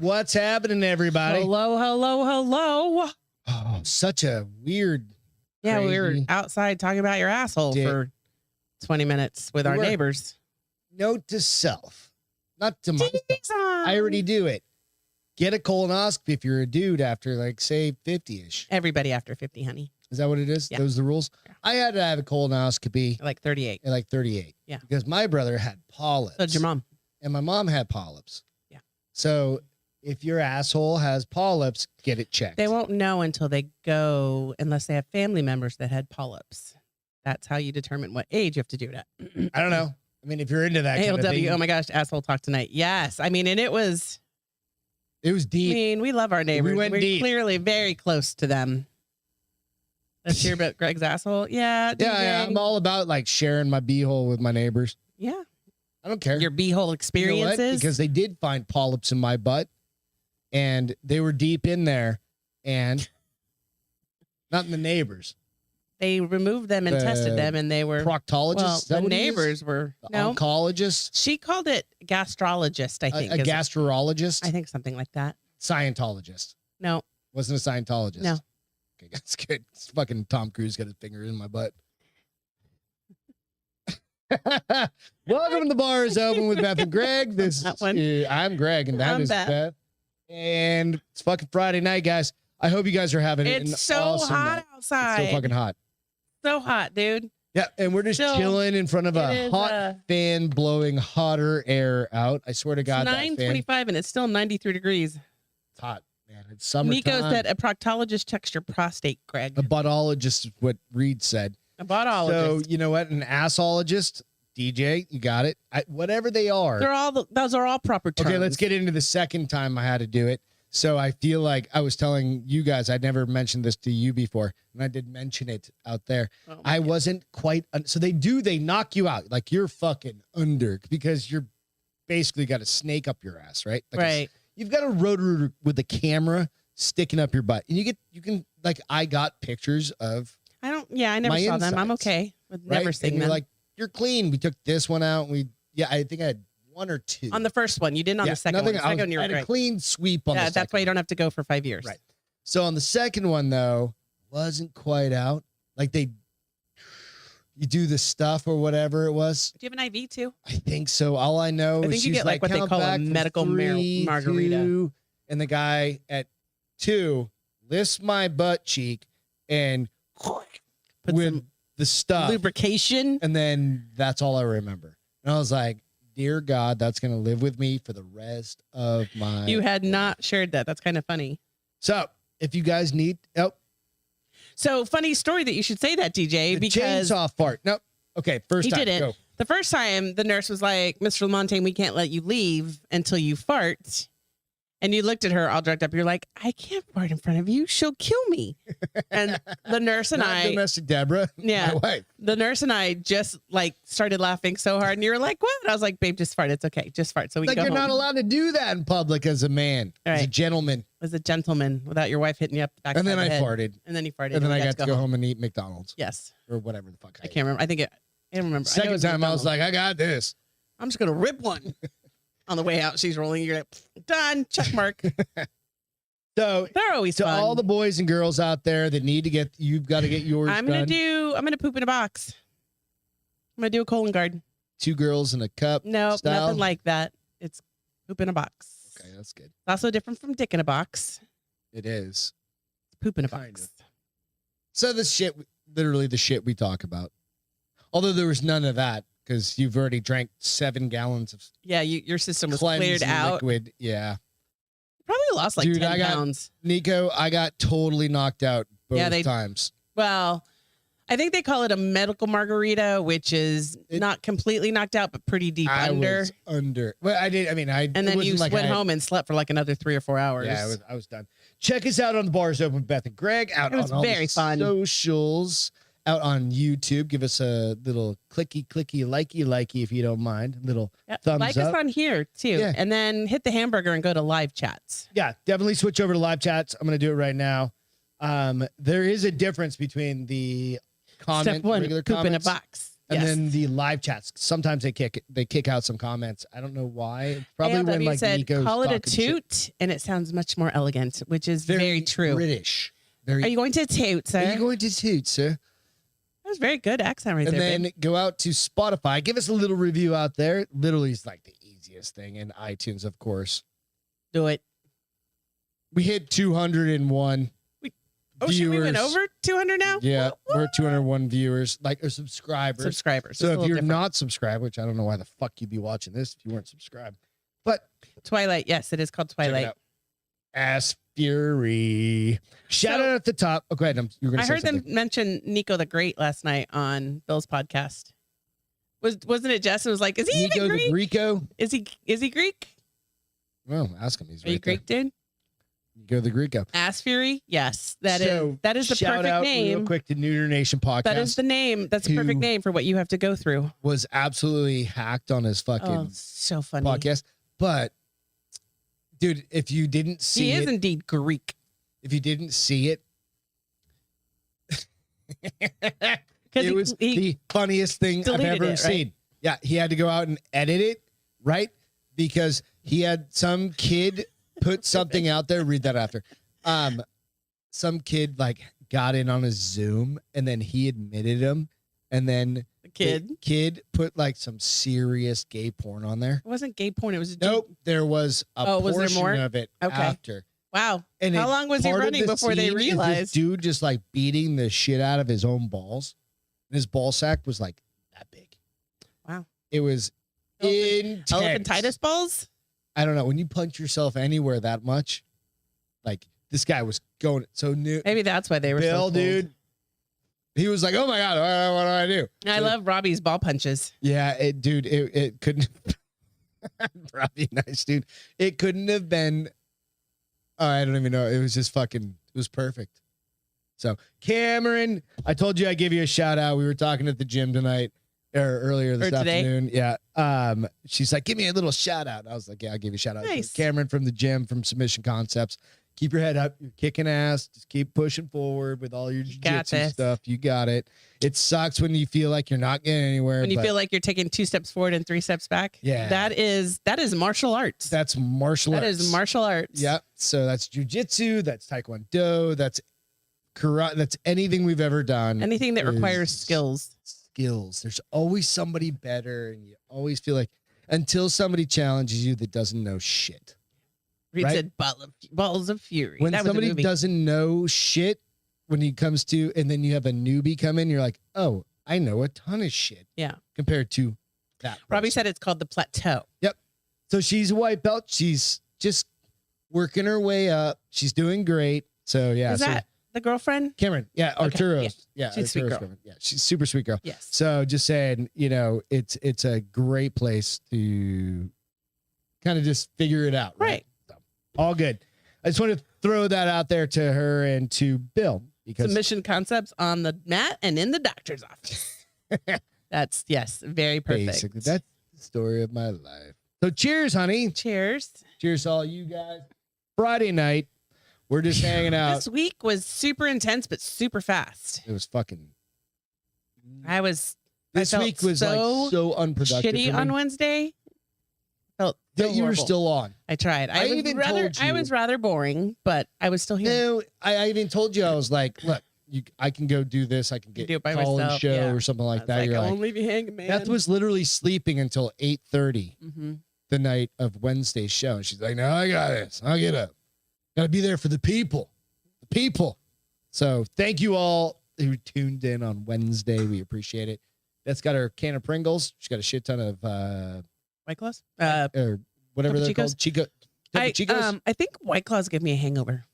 What's happening, everybody? Hello, hello, hello. Oh, such a weird. Yeah, we were crazy outside talking about your asshole for 20 minutes with our neighbors. Note to self, not to myself. I I already do it. Get a colonoscopy if you're a dude after, like, say, 50-ish. Everybody after 50, honey. Is that what it is? Yeah. Those are the rules? Yeah. I had to have a colonoscopy. Like 38. At like 38. Yeah. Because my brother had polyps. So did your mom. And my mom had polyps. Yeah. So if your asshole has polyps, get it checked. They won't know until they go, unless they have family members that had polyps. That's how you determine what age you have to do it at. I don't know. I mean, if you're into that kind of thing. Oh my gosh, asshole talk tonight. Yes. I mean, and it was deep. I mean, we love our neighbors. We're deep. Clearly very close to them. Let's hear about Greg's asshole. Yeah. Yeah, I'm all about like sharing my beehole with my neighbors. Yeah. I don't care. Your beehole experiences. You know what? Because they did find polyps in my butt and they were deep in there and not in the neighbors. They removed them and tested them and they were proctologists. Well, the neighbors were oncologists. She called it gastrologist, I think. A gastrologist? I think something like that. Scientologist. No. Wasn't a Scientologist. No. Okay, that's good. It's fucking Tom Cruise got his finger in my butt. Welcome to The Bar is Open with Beth and Greg. I'm Greg and that is Beth. And it's fucking Friday night, guys. I hope you guys are having an awesome hot night. outside. It's so fucking hot. So hot, dude. Yeah, and we're just chilling in front of a hot fan blowing hotter air out. I swear to God, it's 9:25 and it's still 93 degrees. It's hot, man. It's summertime. Nico said a proctologist checks your prostate, Greg. A botologist is what Reed said. A botologist. So, you know what? An assologist, DJ, you got it. Whatever they are. Those are all proper terms. Okay, let's get into the second time I had to do it. So I feel like I was telling you guys, I'd never mentioned this to you before, and I did mention it out there. Oh I wasn't quite, so they knock you out, like you're fucking under, because you're basically got a snake up your ass, right? Like right. You've got a rotor with a camera sticking up your butt, and you can, like, I got pictures of I never saw them. I'm okay with never seeing them. Like, you're clean. We took this one out, and I think I had one or two. On the first one. You didn't on the second one. I had a clean sweep on the second. That's why you don't have to go for 5 years. Right. So on the second one, though, wasn't quite out. Like you do the stuff or whatever it was. Do you have an IV too? I think so. All I know is you get like what they call a medical margarita. 2, and the guy at 2 lifts my butt cheek and with the stuff. Lubrication. And then that's all I remember. And I was like, dear God, that's going to live with me for the rest of my You had not shared that. That's kind of funny. So if you guys need So funny story that you should say that, DJ, because chainsaw fart. No. Okay, first time. He didn't. Go. The first time the nurse was like, Mr. Lamontagne, we can't let you leave until you fart. And you looked at her all drugged up. You're like, I can't fart in front of you. She'll kill me. And the nurse and Not domestic Deborah. Yeah. My wife. The nurse and I just like started laughing so hard. And you were like, what? I was like, babe, just fart. It's okay. Just fart. So we like can go you're home. not allowed to do that in public as a man. As a gentleman. As a gentleman without your wife hitting you up the back. And then I head. farted. And then you farted. And then I got to go home and eat McDonald's. Yes. Or whatever the fuck. I can't remember. I don't remember. Second time I was like, I got this. I'm just going to rip one. On the way out, she's rolling. You're like, done. Check mark. So they're always fun. all the boys and girls out there that need to get, you've got to get yours I'm going to poop in a box. I'm going to do a colon guard. 2 girls in a cup. No, nothing like that. It's poop in a box. Okay, that's good. It's also different from dick in a box. It is. It's poop in a box. So this shit, literally the shit we talk about. Although there was none of that. Because you've already drank 7 gallons of your system was cleared out. Liquid. Yeah. Probably lost like 10 pounds. Nico, I got totally knocked out both times. Well, I think they call it a medical margarita, which is not completely knocked out, but pretty deep under. Was under. Well, I did. I mean, and then you went home and slept for like another 3 or 4 hours. Yeah, I was done. Check us out on The Bar is Open with Beth and Greg. Out on all the socials. Out on YouTube, give us a little clicky, likey, if you don't mind. Little thumbs like up. Like us on here, too. Yeah. And then hit the hamburger and go to live chats. Yeah, definitely switch over to live chats. I'm going to do it right now. There is a difference between the comment, Step 1, regular poop comments. in a box. And Yes. then the live chats. Sometimes they kick out some comments. I don't know why. It's probably when ALW like said, Nico's call it a talking shit. toot, and it sounds much more elegant, which is very true. British. Very. Are you going to toot, sir? Are you going to toot, sir? That was very good accent right And there, then babe. go out to Spotify. Give us a little review out there. Literally is like the easiest thing. And iTunes, of course. Do it. We hit 201 Oh, shit, we went viewers. over 200 now? Yeah, Woo, we're woo. at 201 viewers, like or subscribers. Subscribers. So It's a if little you're different. not subscribed, which I don't know why the fuck you'd be watching this if you weren't subscribed, but Twilight. Yes, it is called check it Twilight. out. Ass Fury. Shout So- out at the top. Oh, go ahead. You were going I to say heard something. them mention Nico the Great last night on Bill's podcast. Wasn't it Jess? It was like, is he Nico even the Greek? Greco. Is he Greek? Well, ask him. He's Are you right there. Greek, dude? Nico the Greco. Ass Fury? Yes. That So, is the shout perfect out name. real quick to Neuter Nation podcast. That is the name. That's the perfect who- name for what you have to go through. was absolutely hacked on his fucking Oh, so funny. podcast. But dude, if you didn't see He is it, indeed Greek. if you didn't see it, it was the funniest thing I've deleted ever it, right? seen. Yeah, he had to go out and edit it, right? Because he had some kid put something out there. Read that after. Some kid like got in on a Zoom and then he admitted him, and then the kid. the kid put like some serious gay porn on there. It wasn't gay porn. It was a Nope, there was a Oh, was there portion more? of it Okay. after. Wow. And How it- long was he part of running the before they scene is this realized? dude just like beating the shit out of his own balls. And his ball sack was like that big. Wow. It was intense. Elephantitis balls? I don't know. When you punch yourself anywhere that much, like this guy was going so new. Maybe that's why they were so Bill, cold. dude. He was like, "Oh my god, what do I do?" I So- love Robbie's ball punches. Yeah, it couldn't. Probably nice, dude. It couldn't have been. Oh, I don't even know. It was just fucking. It was perfect. So, Cameron, I told you I give you a shout out. We were talking at the gym tonight or earlier this Or today? afternoon. Yeah. She's like, give me a little shout out. I was like, yeah, I'll give you a shout out. So Nice. Cameron from the gym from Submission Concepts. Keep your head up. You're kicking ass. Just keep pushing forward with all your got jiu-jitsu this. stuff. You got it. It sucks when you feel like you're not getting anywhere. When you but feel like you're taking 2 steps forward and 3 steps back. Yeah. That is martial arts. that's martial That arts. is martial arts. Yep. So that's jujitsu. That's taekwondo. That's karate. That's anything we've ever done. Anything that requires is skills. Skills. There's always somebody better, and you always feel like until somebody challenges you that doesn't know shit. Reed Right? said balls of fury. When that was a somebody movie. doesn't know shit, when he comes to, and then you have a newbie come in, you're like, oh, I know a ton of shit. Yeah. Compared to that. Robbie person. said it's called the plateau. So she's a white belt. She's just working her way up. She's doing great. So yeah. Is so that the girlfriend? Cameron? Yeah, Okay, Arturo's. Yeah, She's a sweet Arturo's girl. girlfriend. Yeah, she's a super sweet girl. Yes. So just saying, it's a great place to kind of just figure it out. Right. Right. So, all good. I just want to throw that out there to her and to Bill because Submission concepts on the mat and in the doctor's office. That's yes, very perfect. basically that's the story of my life. So cheers, honey. Cheers. Cheers to all you guys. Friday night, we're just hanging out. This week was super intense, but super fast. It was fucking. I This felt week was so like so unproductive. shitty for me on Wednesday. Felt so that you were horrible. still on. I tried. I even told I you- was rather boring, but I was still here. No, I even told you I was like, look, I can go do this. I can get do it by call and myself, show yeah. or something I like was that. You're I like, won't leave you hanging, man. Beth was literally sleeping until 8:30 Mm-hmm. the night of Wednesday's show, and she's like, no, I got this. I'll get up. Got to be there for the people. The people. So thank you all who tuned in on Wednesday. We appreciate it. Beth's got her can of Pringles. She's got a shit ton of White Claws. or whatever Topo they're Chicos? called. Topo Chicos? I think White Claws give me a hangover.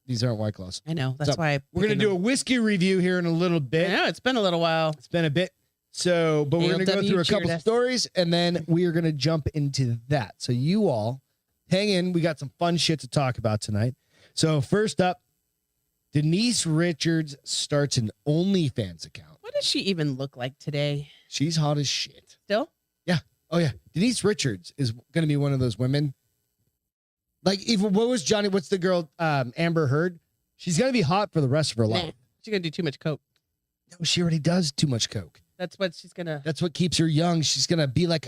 These aren't White Claws. I know. That's So, why We're gonna do a whiskey review here in a little I bit. know it's been a little while. It's been a bit. So, but we're going to go ALW through a couple cheered us. stories and then we are going to jump into that. So, you all hang in. We got some fun shit to talk about tonight. So, first up, Denise Richards starts an OnlyFans account. What does she even look like today? She's hot as shit. Still? Oh, yeah. Denise Richards is going to be one of those women. Like, even what's the girl, Amber Heard? She's going to be hot for the rest of her life. Nah. She's gonna do too much coke. No, she already does too much coke. That's what she's gonna. That's what keeps her young. She's gonna be like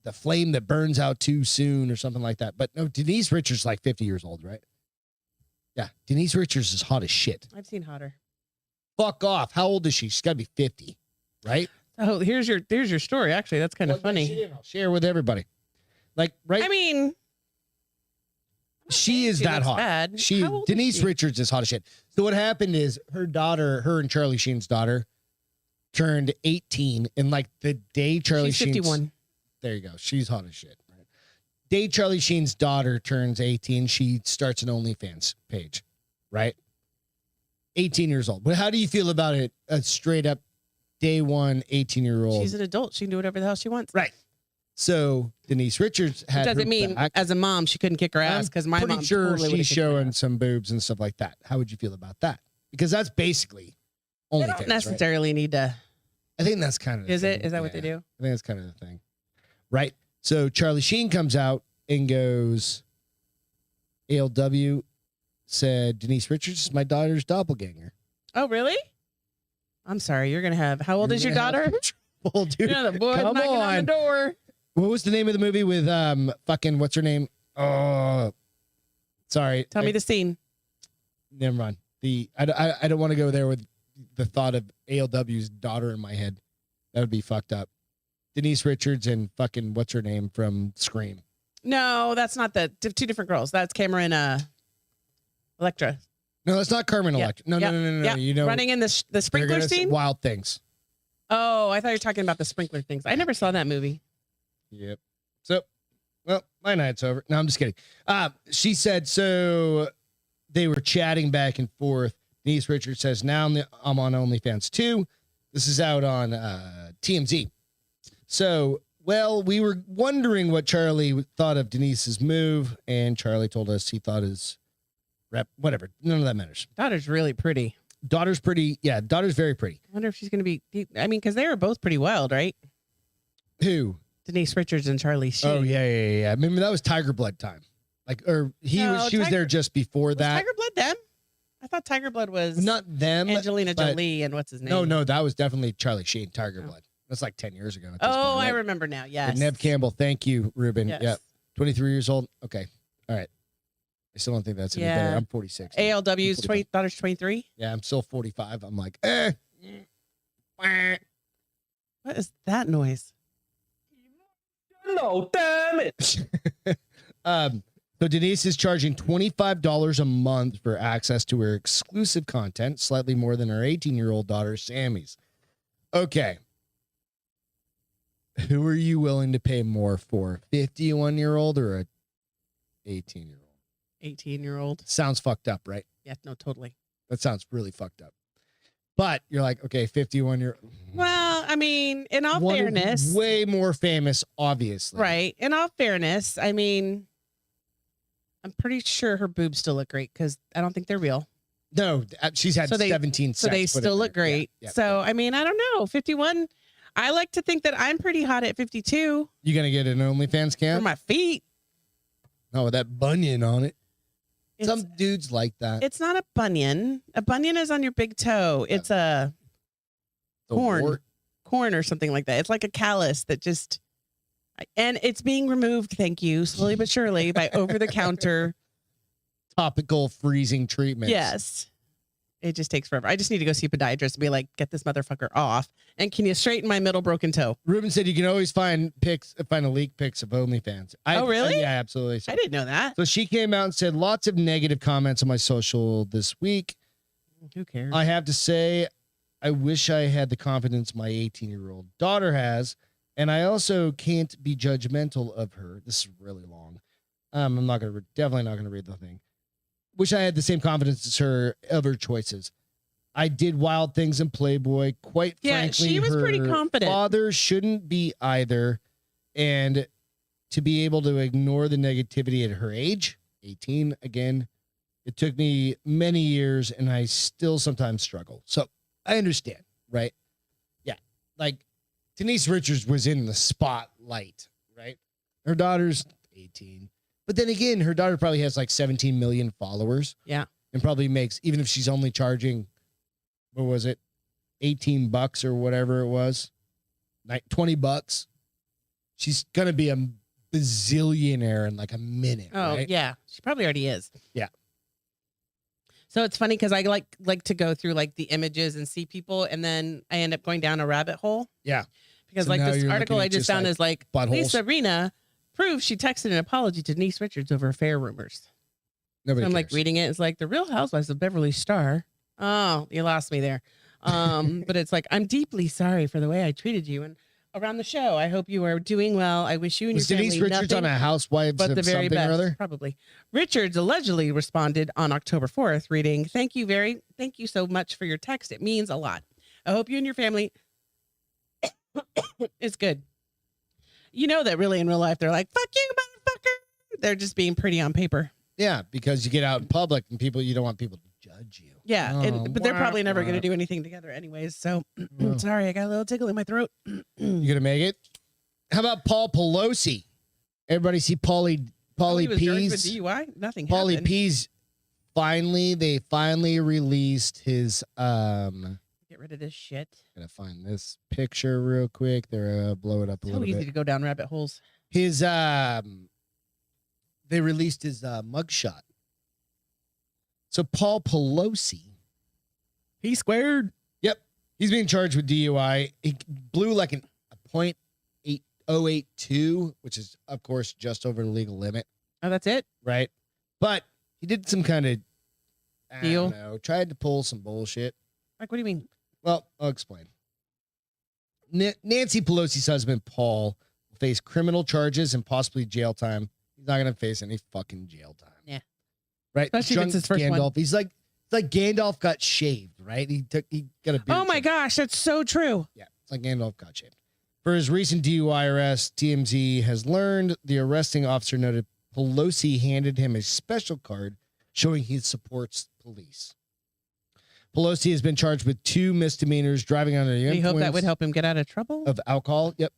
the flame that burns out too soon or something like that. But no, Denise Richards is like 50 years old, right? Yeah, Denise Richards is hot as shit. I've seen hotter. Fuck off. How old is she? She's got to be 50, right? Oh, here's your story. Actually, that's kind of funny. I'll share with everybody. Like, right? I mean, she is that hot. Bad. How old Denise is she? Richards is hot as shit. So what happened is her and Charlie Sheen's daughter turned 18, and like the day Charlie She's 51. There you go. She's hot as shit. Right? Day Charlie Sheen's daughter turns 18, she starts an OnlyFans page, right? 18 years old. But how do you feel about it? A straight up day one 18-year-old. She's an adult. She can do whatever the hell she wants. Right. So Denise Richards had. Doesn't mean back. as a mom she couldn't kick her ass because my pretty mom sure totally she's showing some boobs and stuff like that. How would you feel about that? Because that's basically They OnlyFans. don't necessarily need to. I think that's kind of. Is it? Is that what they do? I think that's kind of the thing, right? So Charlie Sheen comes out and goes, ALW said Denise Richards is my daughter's doppelganger. Oh, really? I'm sorry. You're gonna have. How old is your daughter? Well, dude, Yeah, the boy come knocking on the door. What was the name of the movie with fucking what's her name? Oh, sorry. Tell me the scene. Never mind. I don't want to go there with the thought of ALW's daughter in my head. That would be fucked up. Denise Richards and fucking what's her name from Scream. No, that's not two different girls. That's Cameron Electra. No, that's not Carmen Electra. No. Yeah. You know, Running in the sprinkler scene. Wild Things. Oh, I thought you were talking about the sprinkler things. I never saw that movie. Yep. So, well, my night's over. No, I'm just kidding. She said, so they were chatting back and forth. Denise Richards says, now I'm on OnlyFans too. This is out on TMZ. So, well, we were wondering what Charlie thought of Denise's move, and Charlie told us he thought his rep, whatever. None of that matters. Daughter's really pretty. Daughter's pretty. Yeah, daughter's very pretty. I wonder if she's going to be. I mean, because they were both pretty wild, right? Who? Denise Richards and Charlie Sheen. Oh, yeah. Remember, that was Tiger Blood time. Like, or she was there just before that. Tiger Blood them? I thought Tiger Blood was not them. Angelina Jolie and what's his name? No, that was definitely Charlie Sheen, Tiger Blood. That's like 10 years ago. At this point, Oh, right? I remember now. Yes. Neb Campbell. Thank you, Ruben. Yes. Yep. 23 years old. Okay. All right. I still don't think that's any better. I'm 46. ALW's daughter's 23. Yeah, I'm still 45. I'm like, What is that noise? No, damn it. So Denise is charging $25 a month for access to her exclusive content, slightly more than her 18-year-old daughter, Sammy's. Okay. Who are you willing to pay more for, 51-year-old or a 18-year-old? 18-year-old. Sounds fucked up, right? Yeah, no, totally. That sounds really fucked up. But you're like, okay, 51-year-old. Well, I mean, in all fairness. Way more famous, obviously. Right. In all fairness, I mean, I'm pretty sure her boobs still look great because I don't think they're real. No, she's had 17 So they still look great. Yeah, so, I mean, I don't know. 51. I like to think that I'm pretty hot at 52. You going to get an OnlyFans For cam? my feet. No, with that bunion on it. It's, Some dudes like that. It's not a bunion. A bunion is on your big toe. It's a corn or something like that. It's like a callus that just, and it's being removed, thank you, slowly but surely by over-the-counter. Topical freezing treatments. Yes. It just takes forever. I just need to go see a podiatrist and be like, get this motherfucker off. And can you straighten my middle broken toe? Ruben said you can always find leaked pics of OnlyFans. Oh, really? Yeah, absolutely. I didn't know that. So she came out and said lots of negative comments on my social this week. Who cares? I have to say, I wish I had the confidence my 18-year-old daughter has, and I also can't be judgmental of her. This is really long. I'm definitely not gonna read the thing. Wish I had the same confidence as her of her choices. I did wild things in Playboy. Quite frankly, she was pretty confident. Father shouldn't be either, and to be able to ignore the negativity at her age, 18 again, it took me many years, and I still sometimes struggle. So I understand, right? Yeah, like Denise Richards was in the spotlight, right? Her daughter's 18. But then again, her daughter probably has like 17 million followers. Yeah. And probably makes, even if she's only charging, what was it? $18 or whatever it was, $20. She's gonna be a bazillionaire in like a minute. Oh right? yeah, she probably already is. Yeah. So it's funny because I like to go through like the images and see people, and then I end up going down a rabbit hole. Yeah. Because So like now this you're article looking I at just just, found like, is like buttholes. Lisa Rinna proves she texted an apology to Denise Richards over affair rumors. Nobody So I'm cares. like reading it. It's like the Real Housewives of Beverly Star. Oh, you lost me there. But it's like, I'm deeply sorry for the way I treated you and around the show. I hope you are doing well. I wish you and Was your family Denise Richards nothing on a Housewives but of the very something or best. other? Probably. Richards allegedly responded on October 4th, reading, thank you so much for your text. It means a lot. I hope you and your family is good. You know that really in real life, they're like, fuck you, motherfucker. They're just being pretty on paper. Yeah, because you get out in public and you don't want people to judge you. Yeah, Oh, but they're probably never going to wah. do anything together anyways. So Oh. sorry, I got a little tickle in my throat. You gonna make it? How about Paul Pelosi? Everybody see Pauly He was charged with P's? DUI? Nothing Pauly happened. P's they finally released his Get rid of this shit. Gotta find this picture real quick. They're blow it up a So little easy bit. to go down rabbit holes. His they released his mugshot. So Paul Pelosi, He squared. yep, he's being charged with DUI. He blew like a .8082, which is of course just over the legal limit, Oh, that's it? right? But he did some kind of Deal? don't know, tried to pull some bullshit. Like, what do you mean? Well, I'll explain. Nancy Pelosi's husband, Paul, will face criminal charges and possibly jail time. He's not going to face any fucking jail time. Yeah. Right? Especially if it's his first Gandalf. one. He's like Gandalf got shaved, right? He got a beard. Oh my trim. gosh, that's so true. Yeah, it's like Gandalf got shaved. For his recent DUI arrest, TMZ has learned the arresting officer noted Pelosi handed him a special card showing he supports police. Pelosi has been charged with 2 misdemeanors, driving under the We influence hope that would help him get out of trouble. of alcohol. Yep.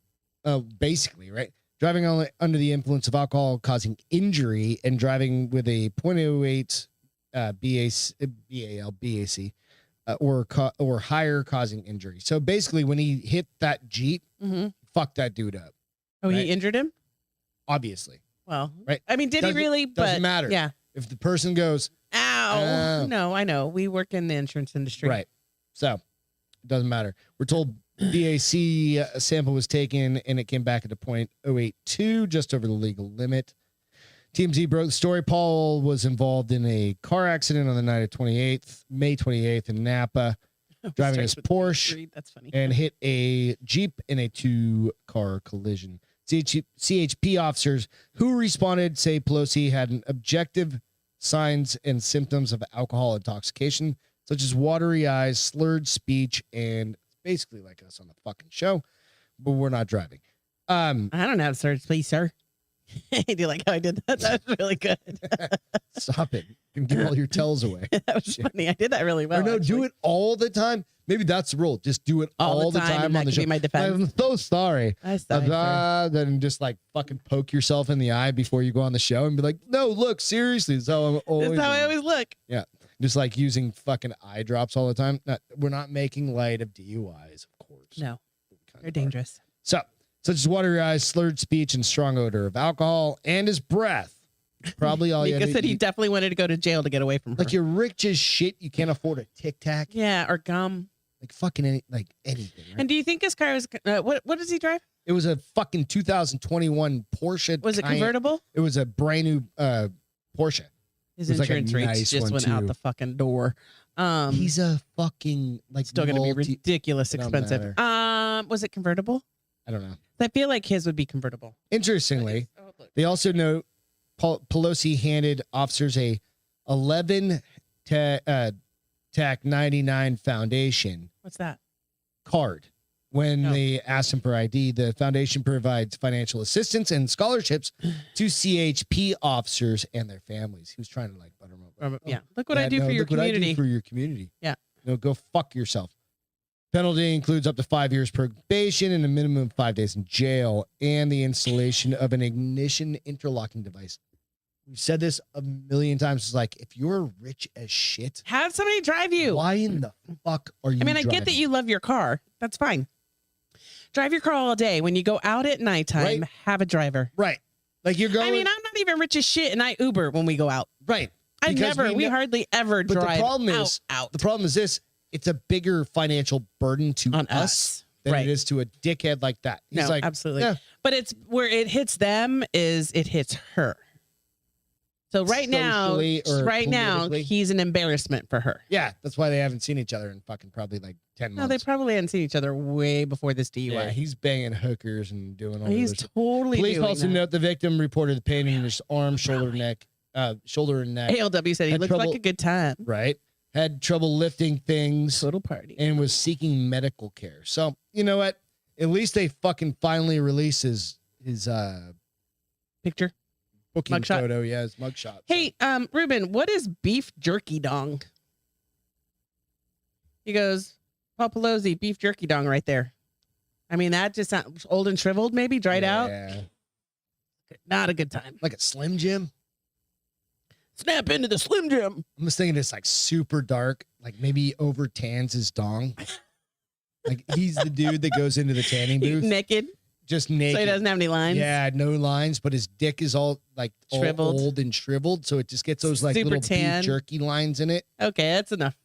Basically, right? Driving under the influence of alcohol causing injury and driving with a .08 BAC or higher causing injury. So basically, when he hit that Jeep, Mm-hmm. fucked that dude up. Oh, Right. he injured him? Obviously, Well, Right. I mean, did he Doesn't- really? doesn't But matter. Yeah. if the person goes Ow. No, I know. We work in the insurance industry. right, so it doesn't matter. We're told BAC sample was taken and it came back at a .082, just over the legal limit. TMZ broke the story. Paul was involved in a car accident on the night of May 28th in Napa, driving his Starts with Porsche Reed. That's funny. and hit a Jeep in a 2-car collision. CHP officers who responded say Pelosi had an objective signs and symptoms of alcohol intoxication, such as watery eyes, slurred speech, and basically like us on the fucking show, but we're not driving. I don't have search, please, sir. Do you like how I did that? That was really good. Stop it. You can give all your tells away. That was funny. I did that really well. Or no, do actually. it all the time. Maybe that's the rule. Just do it all the time and that on the could show. be my defense. I'm so sorry. I'm sorry, sir. Then just like fucking poke yourself in the eye before you go on the show and be like, no, look, seriously, this is how I'm always. That's how I always look. Just like using fucking eye drops all the time. We're not making light of DUIs, of course. No, We kind they're of are. dangerous. So, such as watery eyes, slurred speech, and strong odor of alcohol, and his breath. Probably all you Mika had said to he eat. definitely wanted to go to jail to get away from her. Like you're rich as shit. You can't afford a Tic Tac. Yeah, or gum. Like fucking anything. Right? And do you think his car was what does he drive? It was a fucking 2021 Porsche. Was it Cayenne. convertible? It was a brand new Porsche. His It was like a insurance rates nice just one, went out too. the fucking door. He's a fucking like Still going to be multi- ridiculous It don't expensive. Was it convertible? I don't know. I feel like his would be convertible. Interestingly, Oh, look. they also note Pelosi handed officers a 11 TAC 99 Foundation What's that? card. When Oh. they asked him for ID, the foundation provides financial assistance and scholarships to CHP officers and their families. He was trying to like butter them up. Yeah. Look what I do no, for your look what I do community. for your community. Yeah. No, go fuck yourself. Penalty includes up to 5 years probation and a minimum of 5 days in jail and the installation of an ignition interlocking device. We've said this a million times. It's like, if you're rich as shit, Have somebody drive you. why in the fuck are you I mean, I get driving? that you love your car. That's fine. Drive your car all day. When you go out at nighttime, Right. have a driver. Right. Like you're going. I mean, I'm not even rich as shit, and I Uber when we go out. right. I Because never, we know- hardly ever But drive the problem is, out the problem is this: it's a bigger financial burden to on us us. than Right. it is to a dickhead like that. He's No, like, absolutely. yeah. But it's where it hits them is it hits her. So Socially or right now, politically? he's an embarrassment for her. yeah, that's why they haven't seen each other in fucking probably like 10 No, they months. probably hadn't seen each other way before this DUI. Yeah, he's banging hookers and doing all He's this. totally Police doing also that. note the victim reported the pain in his arm, shoulder, shoulder and neck. ALW said he Had looked trouble- like a good time. Right. Had trouble lifting things Little party. and was seeking medical care. So, you know what? At least they fucking finally release his Picture. booking Mugshot? photo. Yeah, his mugshot. Hey, Ruben, what is beef jerky dong? He goes, Paul Pelosi, beef jerky dong right there. I mean, that just sounds old and shriveled, maybe dried out. Yeah. Not a good time. Like a Slim Jim. Snap into the Slim Jim. I'm just thinking it's like super dark. Like maybe he over tans his dong. Like he's the dude that goes into the tanning booth Naked, just so naked. he doesn't have any lines. Yeah, no lines, but his dick is all like all Shriveled. old and shriveled, so it just gets those like Super little tan. beef jerky lines in it, Okay, that's enough.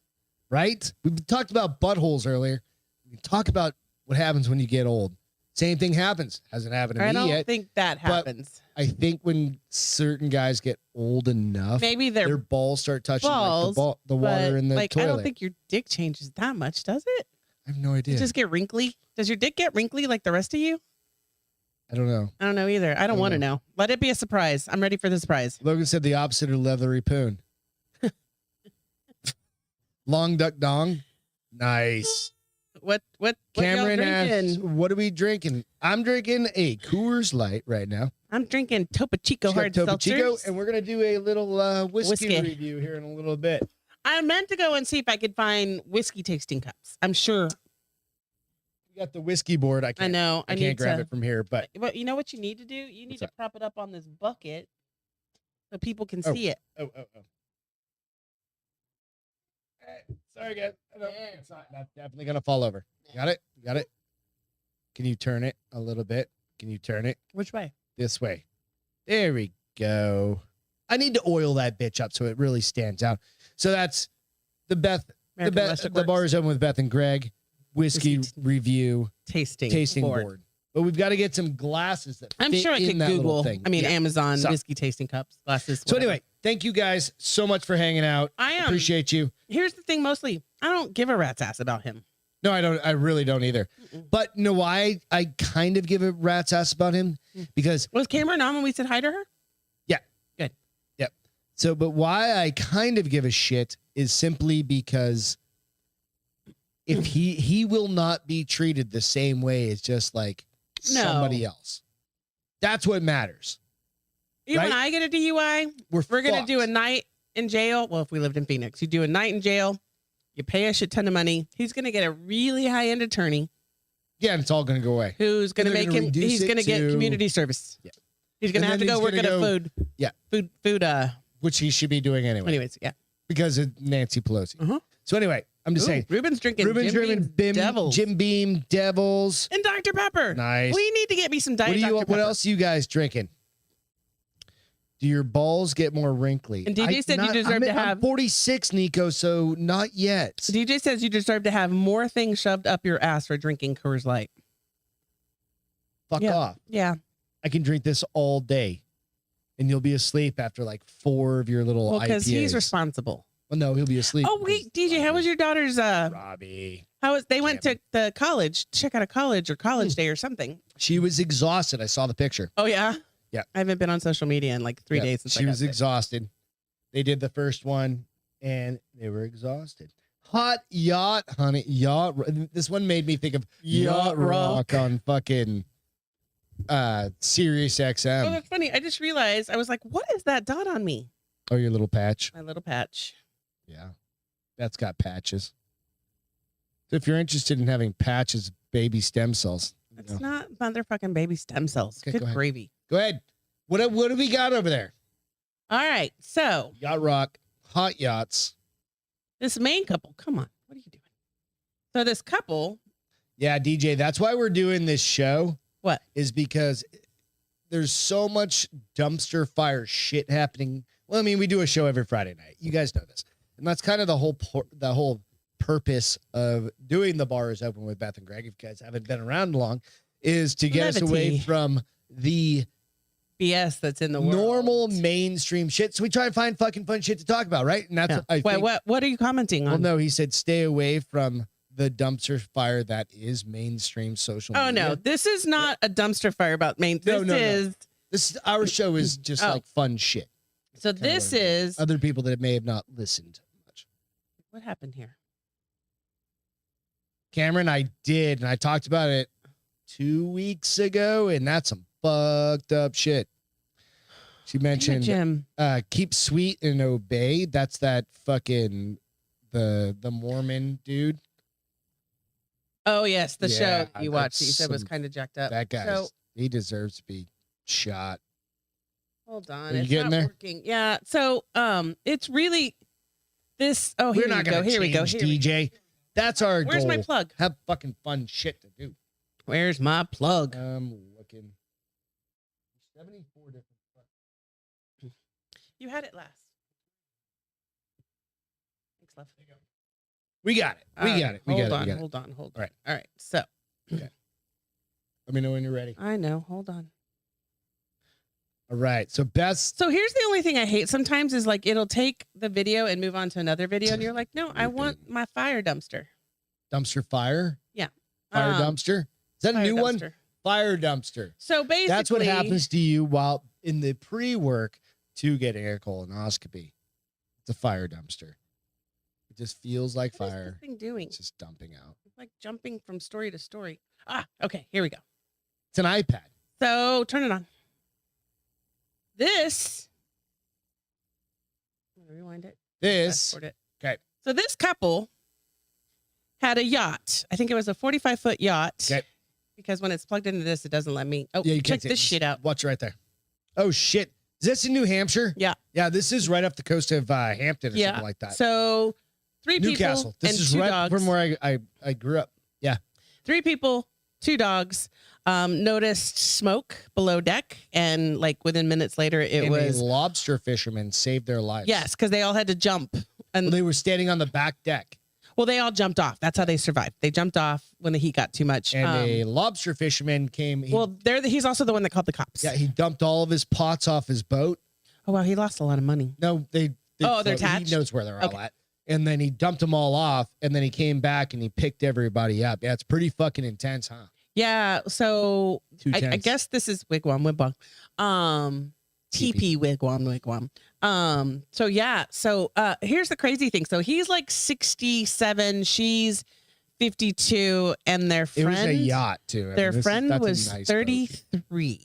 right? We talked about buttholes earlier. We can talk about what happens when you get old. Same thing happens. Hasn't happened to I me don't yet. think that but happens. I think when certain guys get old enough, Maybe their they're balls start touching balls, like the water but, in the like, toilet. I don't think your dick changes that much, does it? I have no Does idea. it just get wrinkly? Does your dick get wrinkly like the rest of you? I don't know. I don't know either. I don't want to know. Let it be a surprise. I'm ready for the surprise. Logan said the opposite of leathery poon. Long duck dong. Nice. What Cameron y'all asks, drinking? what are we drinking? I'm drinking a Coors Light right now. I'm drinking Topo Chico She's got hard Topo Chico, seltzers. and we're going to do a little whiskey Whiskey. review here in a little bit. I meant to go and see if I could find whiskey tasting cups. I'm sure. We got the whiskey board. I I can't, know. I need can't grab to. it from here, but But you know what you need to do? You need What's to that? prop it up on this bucket so people can Oh. see it. oh. Sorry, guys. I don't- It's not that's definitely going to fall over. Got it? Got it? Can you turn it a little bit? Can you turn it Which way? this way? There we go. I need to oil that bitch up so it really stands out. So that's the American Rustic the Works bar zone with Beth and Greg whiskey Whiskey review tasting board. But we've got to get some glasses that I'm fit sure I in could that little Google. thing. I mean, Yeah. Amazon So- whiskey tasting cups, glasses. So whatever. anyway, thank you guys so much for hanging out. I am. Appreciate you. Here's the thing. Mostly, I don't give a rat's ass about him. No, I don't. I really don't either. Mm-mm. But no, I kind of give a rat's ass about him because Was Cameron on when we said hi to her? so. But why I kind of give a shit is simply because if he will not be treated the same way as just like No. somebody else. That's what matters. Even Right? when I get a DUI, We're gonna fucked. do a night in jail. Well, if we lived in Phoenix, you do a night in jail. You pay a shit ton of money. He's gonna get a really high end attorney Yeah, and it's all going to go away. who's gonna they're make gonna him. reduce He's it gonna get to- community service. Yeah. He's gonna And have to then go he's work at gonna a go- food. Yeah. Food. Which he should be doing anyway Anyways, yeah. because of Nancy Pelosi. Uh-huh. So anyway, I'm just Ooh, saying. Ruben's drinking. Ruben's Jim drinking Beam's Devils Jim Beam Devils. and Dr Pepper. Nice. We need to get me some What Diet do you? Dr What Pepper. else are you guys drinking? Do your balls get more wrinkly? And DJ said you deserve to have- I'm 46, Nico, so not yet. DJ says you deserve to have more things shoved up your ass for drinking Coors Light. Fuck Yeah. off. Yeah. I can drink this all day, and you'll be asleep after like 4 of your little Well, because he's IPAs. responsible. Well, no, he'll be asleep. Oh wait, DJ, how was your daughter's? Robbie? How was they went to the college? Check out a college or college day or something. She was exhausted. I saw the picture. Oh yeah. Yeah. I haven't been on social media in like 3 Yeah, days since she I was got sick. exhausted. They did the first one, and they were exhausted. Hot yacht, honey, yacht. This one made me think of yacht rock on fucking Sirius Oh, XM. that's funny. I just realized I was like, what is that dot on me? Oh, your little patch. My little patch. Yeah, that's got patches. So if you're interested in having patches, baby stem cells, you It's know. not motherfucking baby stem cells. Okay, Good go ahead. gravy. Go ahead. What do we got over there? All right. So Yacht Rock, hot yachts. this main couple, come on. What are you doing? So this couple. Yeah, DJ, that's why we're doing this show. What? Is because there's so much dumpster fire shit happening. Well, I mean, we do a show every Friday night. You guys know this. And that's kind of the whole purpose of doing the Bar is Open with Beth and Greg, if you guys haven't been around long, is to get us away from the BS that's in the world. Normal mainstream shit. So we try and find fucking fun shit to talk about, right? And that's what are you commenting on? Well, no, he said stay away from the dumpster fire that is mainstream social media. Oh no, this is not a dumpster fire about main. This is our show is just like fun shit. So this is other people that may have not listened much. What happened here? Cameron, I did, and I talked about it 2 weeks ago, and that's some fucked up shit. She mentioned keep sweet and obey. That's that fucking the Mormon dude. Oh yes, the show you watched. You said was kind of jacked up. That guy, he deserves to be shot. Hold on, are you getting there? Working. Yeah. So it's really this. Oh, we're not gonna go. Here we go. DJ. That's our goal. Where's my plug? Have fucking fun shit to do. Where's my plug? I'm looking. 74 different. You had it last. Thanks, love. We got it. We got it. Hold on. All right. So. Okay. Let me know when you're ready. I know. Hold on. All right. So Beth. So here's the only thing I hate sometimes is like it'll take the video and move on to another video, and you're like, no, I want my fire dumpster. Dumpster fire? Yeah. Fire dumpster? Is that a new one? Fire dumpster. So basically, that's what happens to you while in the pre-work to getting a colonoscopy. It's a fire dumpster. It just feels like fire. What is this thing doing? It's just dumping out. It's like jumping from story to story. Okay. Here we go. It's an iPad. So turn it on. This. I'm gonna rewind it. Okay. So this couple had a yacht. I think it was a 45-foot yacht. Okay. Because when it's plugged into this, it doesn't let me. Oh, yeah, check this shit out. Watch right there. Oh shit. Is this in New Hampshire? Yeah. Yeah, this is right off the coast of Hampton or something like that. So 3 Newcastle. people This and is 2 right dogs. from where I grew up. Yeah. 3 people, 2 dogs. Noticed smoke below deck, and like within minutes later, it was a lobster fishermen saved their lives. Yes, because they all had to jump, and they were standing on the back deck. Well, they all jumped off. That's how they survived. They jumped off when the heat got too much. And a lobster fisherman came. He's also the one that called the cops. Yeah, he dumped all of his pots off his boat. Oh wow, he lost a lot of money. No, they're attached. He knows where they're all at. And then he dumped them all off, and then he came back and he picked everybody up. Yeah, it's pretty fucking intense, huh? Yeah, so I guess this is wigwam. TP wigwam. So here's the crazy thing. So he's like 67, she's 52, and their friend. It was a yacht too. Their friend was 33.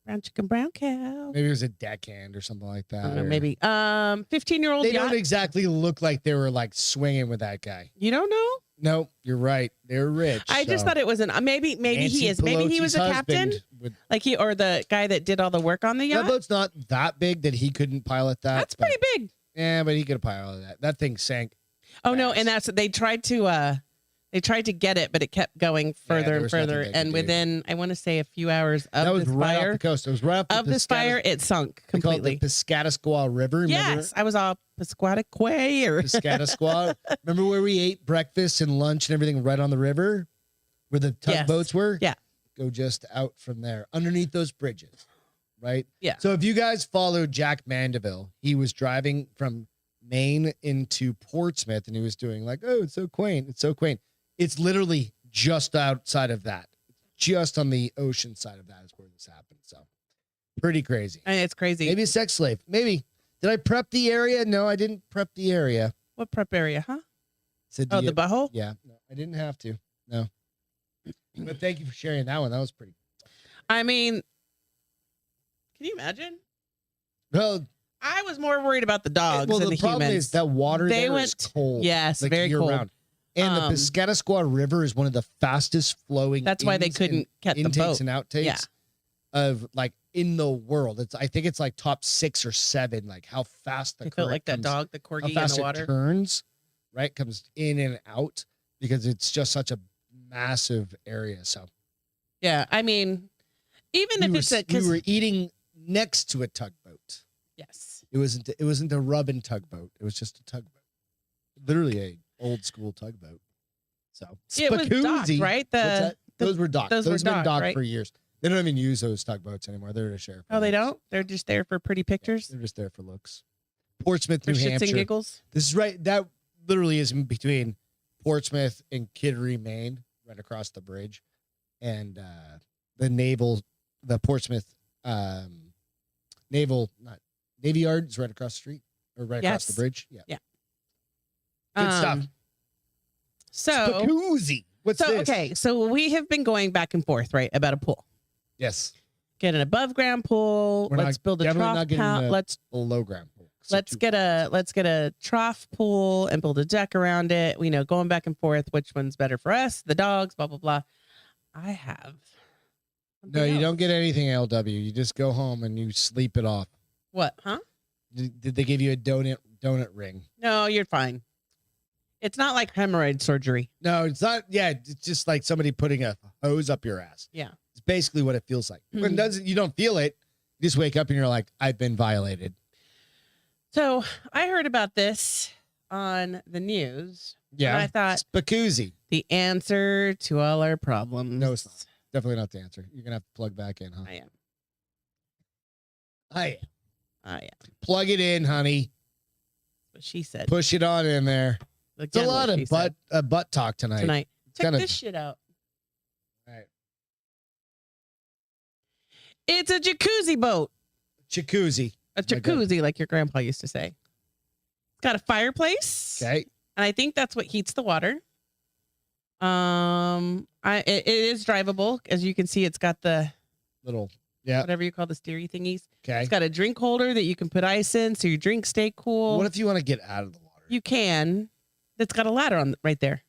Brown chicken, brown cow. Maybe it was a deckhand or something like that. I don't know, maybe 15-year-old. They don't exactly look like they were like swinging with that guy. You don't know? No, you're right. They're rich. I just thought it was maybe he is. Maybe he was a captain, or the guy that did all the work on the yacht. That boat's not that big that he couldn't pilot that. That's pretty big. Yeah, but he could have piloted that. That thing sank. Oh no, and they tried to get it, but it kept going further and further. And within, I want to say, a few hours of this right fire, off the coast. It was right off this fire, it sunk completely. The Piscataqua River. Yes, I was all Piscataqua or Piscataqua. Remember where we ate breakfast and lunch and everything right on the river, where the tugboats were? Yeah. Go just out from there, underneath those bridges, right? Yeah. So if you guys followed Jack Mandeville, he was driving from Maine into Portsmouth, and he was doing like, oh, it's so quaint, it's so quaint. It's literally just outside of that. Just on the ocean side of that is where this happened. So pretty crazy. And it's crazy. Maybe a sex slave. Maybe. Did I prep the area? No, I didn't prep the area. What prep area, huh? Said, the butthole? Yeah. No, I didn't have to. No. But thank you for sharing that one. That was pretty. I mean, can you imagine? Well, I was more worried about the dogs than the humans. The problem is that water is cold. Yes, like very cold. Round. And the Piscataqua River is one of the fastest flowing. That's why they couldn't get the boat. Intakes and outtakes. Yeah. of like in the world. I think it's like top 6 or 7. Like how fast the I felt current like that comes, dog, the how corgi in fast the it water. turns, right? Comes in and out because it's just such a massive area. So Yeah, I mean, even if it's we were eating next to a tugboat. yes, It wasn't a rub and tugboat. It was just a tugboat. Literally a old school tugboat. So it was docked, Spacuzzi. right? Those were docked. those were Those have been docked right? for years. They don't even use those tugboats anymore. They're to share. Oh, they don't? They're just there for pretty pictures? They're just there for looks. Portsmouth, For New shits Hampshire. and giggles? This is right. That literally is in between Portsmouth and Kittery, Maine, right across the bridge. And the Portsmouth Navy Yard is right across the street or right across the bridge. Yeah. Yeah. Good stuff. So, Spacuzzi. What's this? okay. So we have been going back and forth, right, about a pool. Yes. Get an above ground pool. Let's build a definitely trough not getting pool. a Let's low ground pool. let's get a trough pool and build a deck around it. We know going back and forth which one's better for us, the dogs, blah blah blah. I have. No, you don't get anything LW. You just go home and you sleep it off. What? Huh? Did they give you a donut ring? No, you're fine. It's not like hemorrhoid surgery. No, it's not. Yeah, it's just like somebody putting a hose up your ass. Yeah. It's basically what it feels like. When it Mhm. doesn't, you don't feel it. You just wake up and you're like, I've been violated. So I heard about this on the news. Yeah. And I thought Spacuzzi. the answer to all our problems. No, it's not. Definitely not the answer. You're going to have to plug back in, huh? I am. I am. I am. Plug it in, honey. What she said. Push it on in there. It's a Again, lot what she of said butt talk tonight. Check kinda- this shit out. All right. It's a jacuzzi boat. Jacuzzi. A jacuzzi, like your grandpa used to say. It's got a fireplace. Okay. And I think that's what heats the water. It is drivable. As you can see, it's got the Little. Yeah. whatever you call the steery thingies. Okay. It's got a drink holder that you can put ice in so your drinks stay cool. What if you want to get out of the water? You can. It's got a ladder on right there.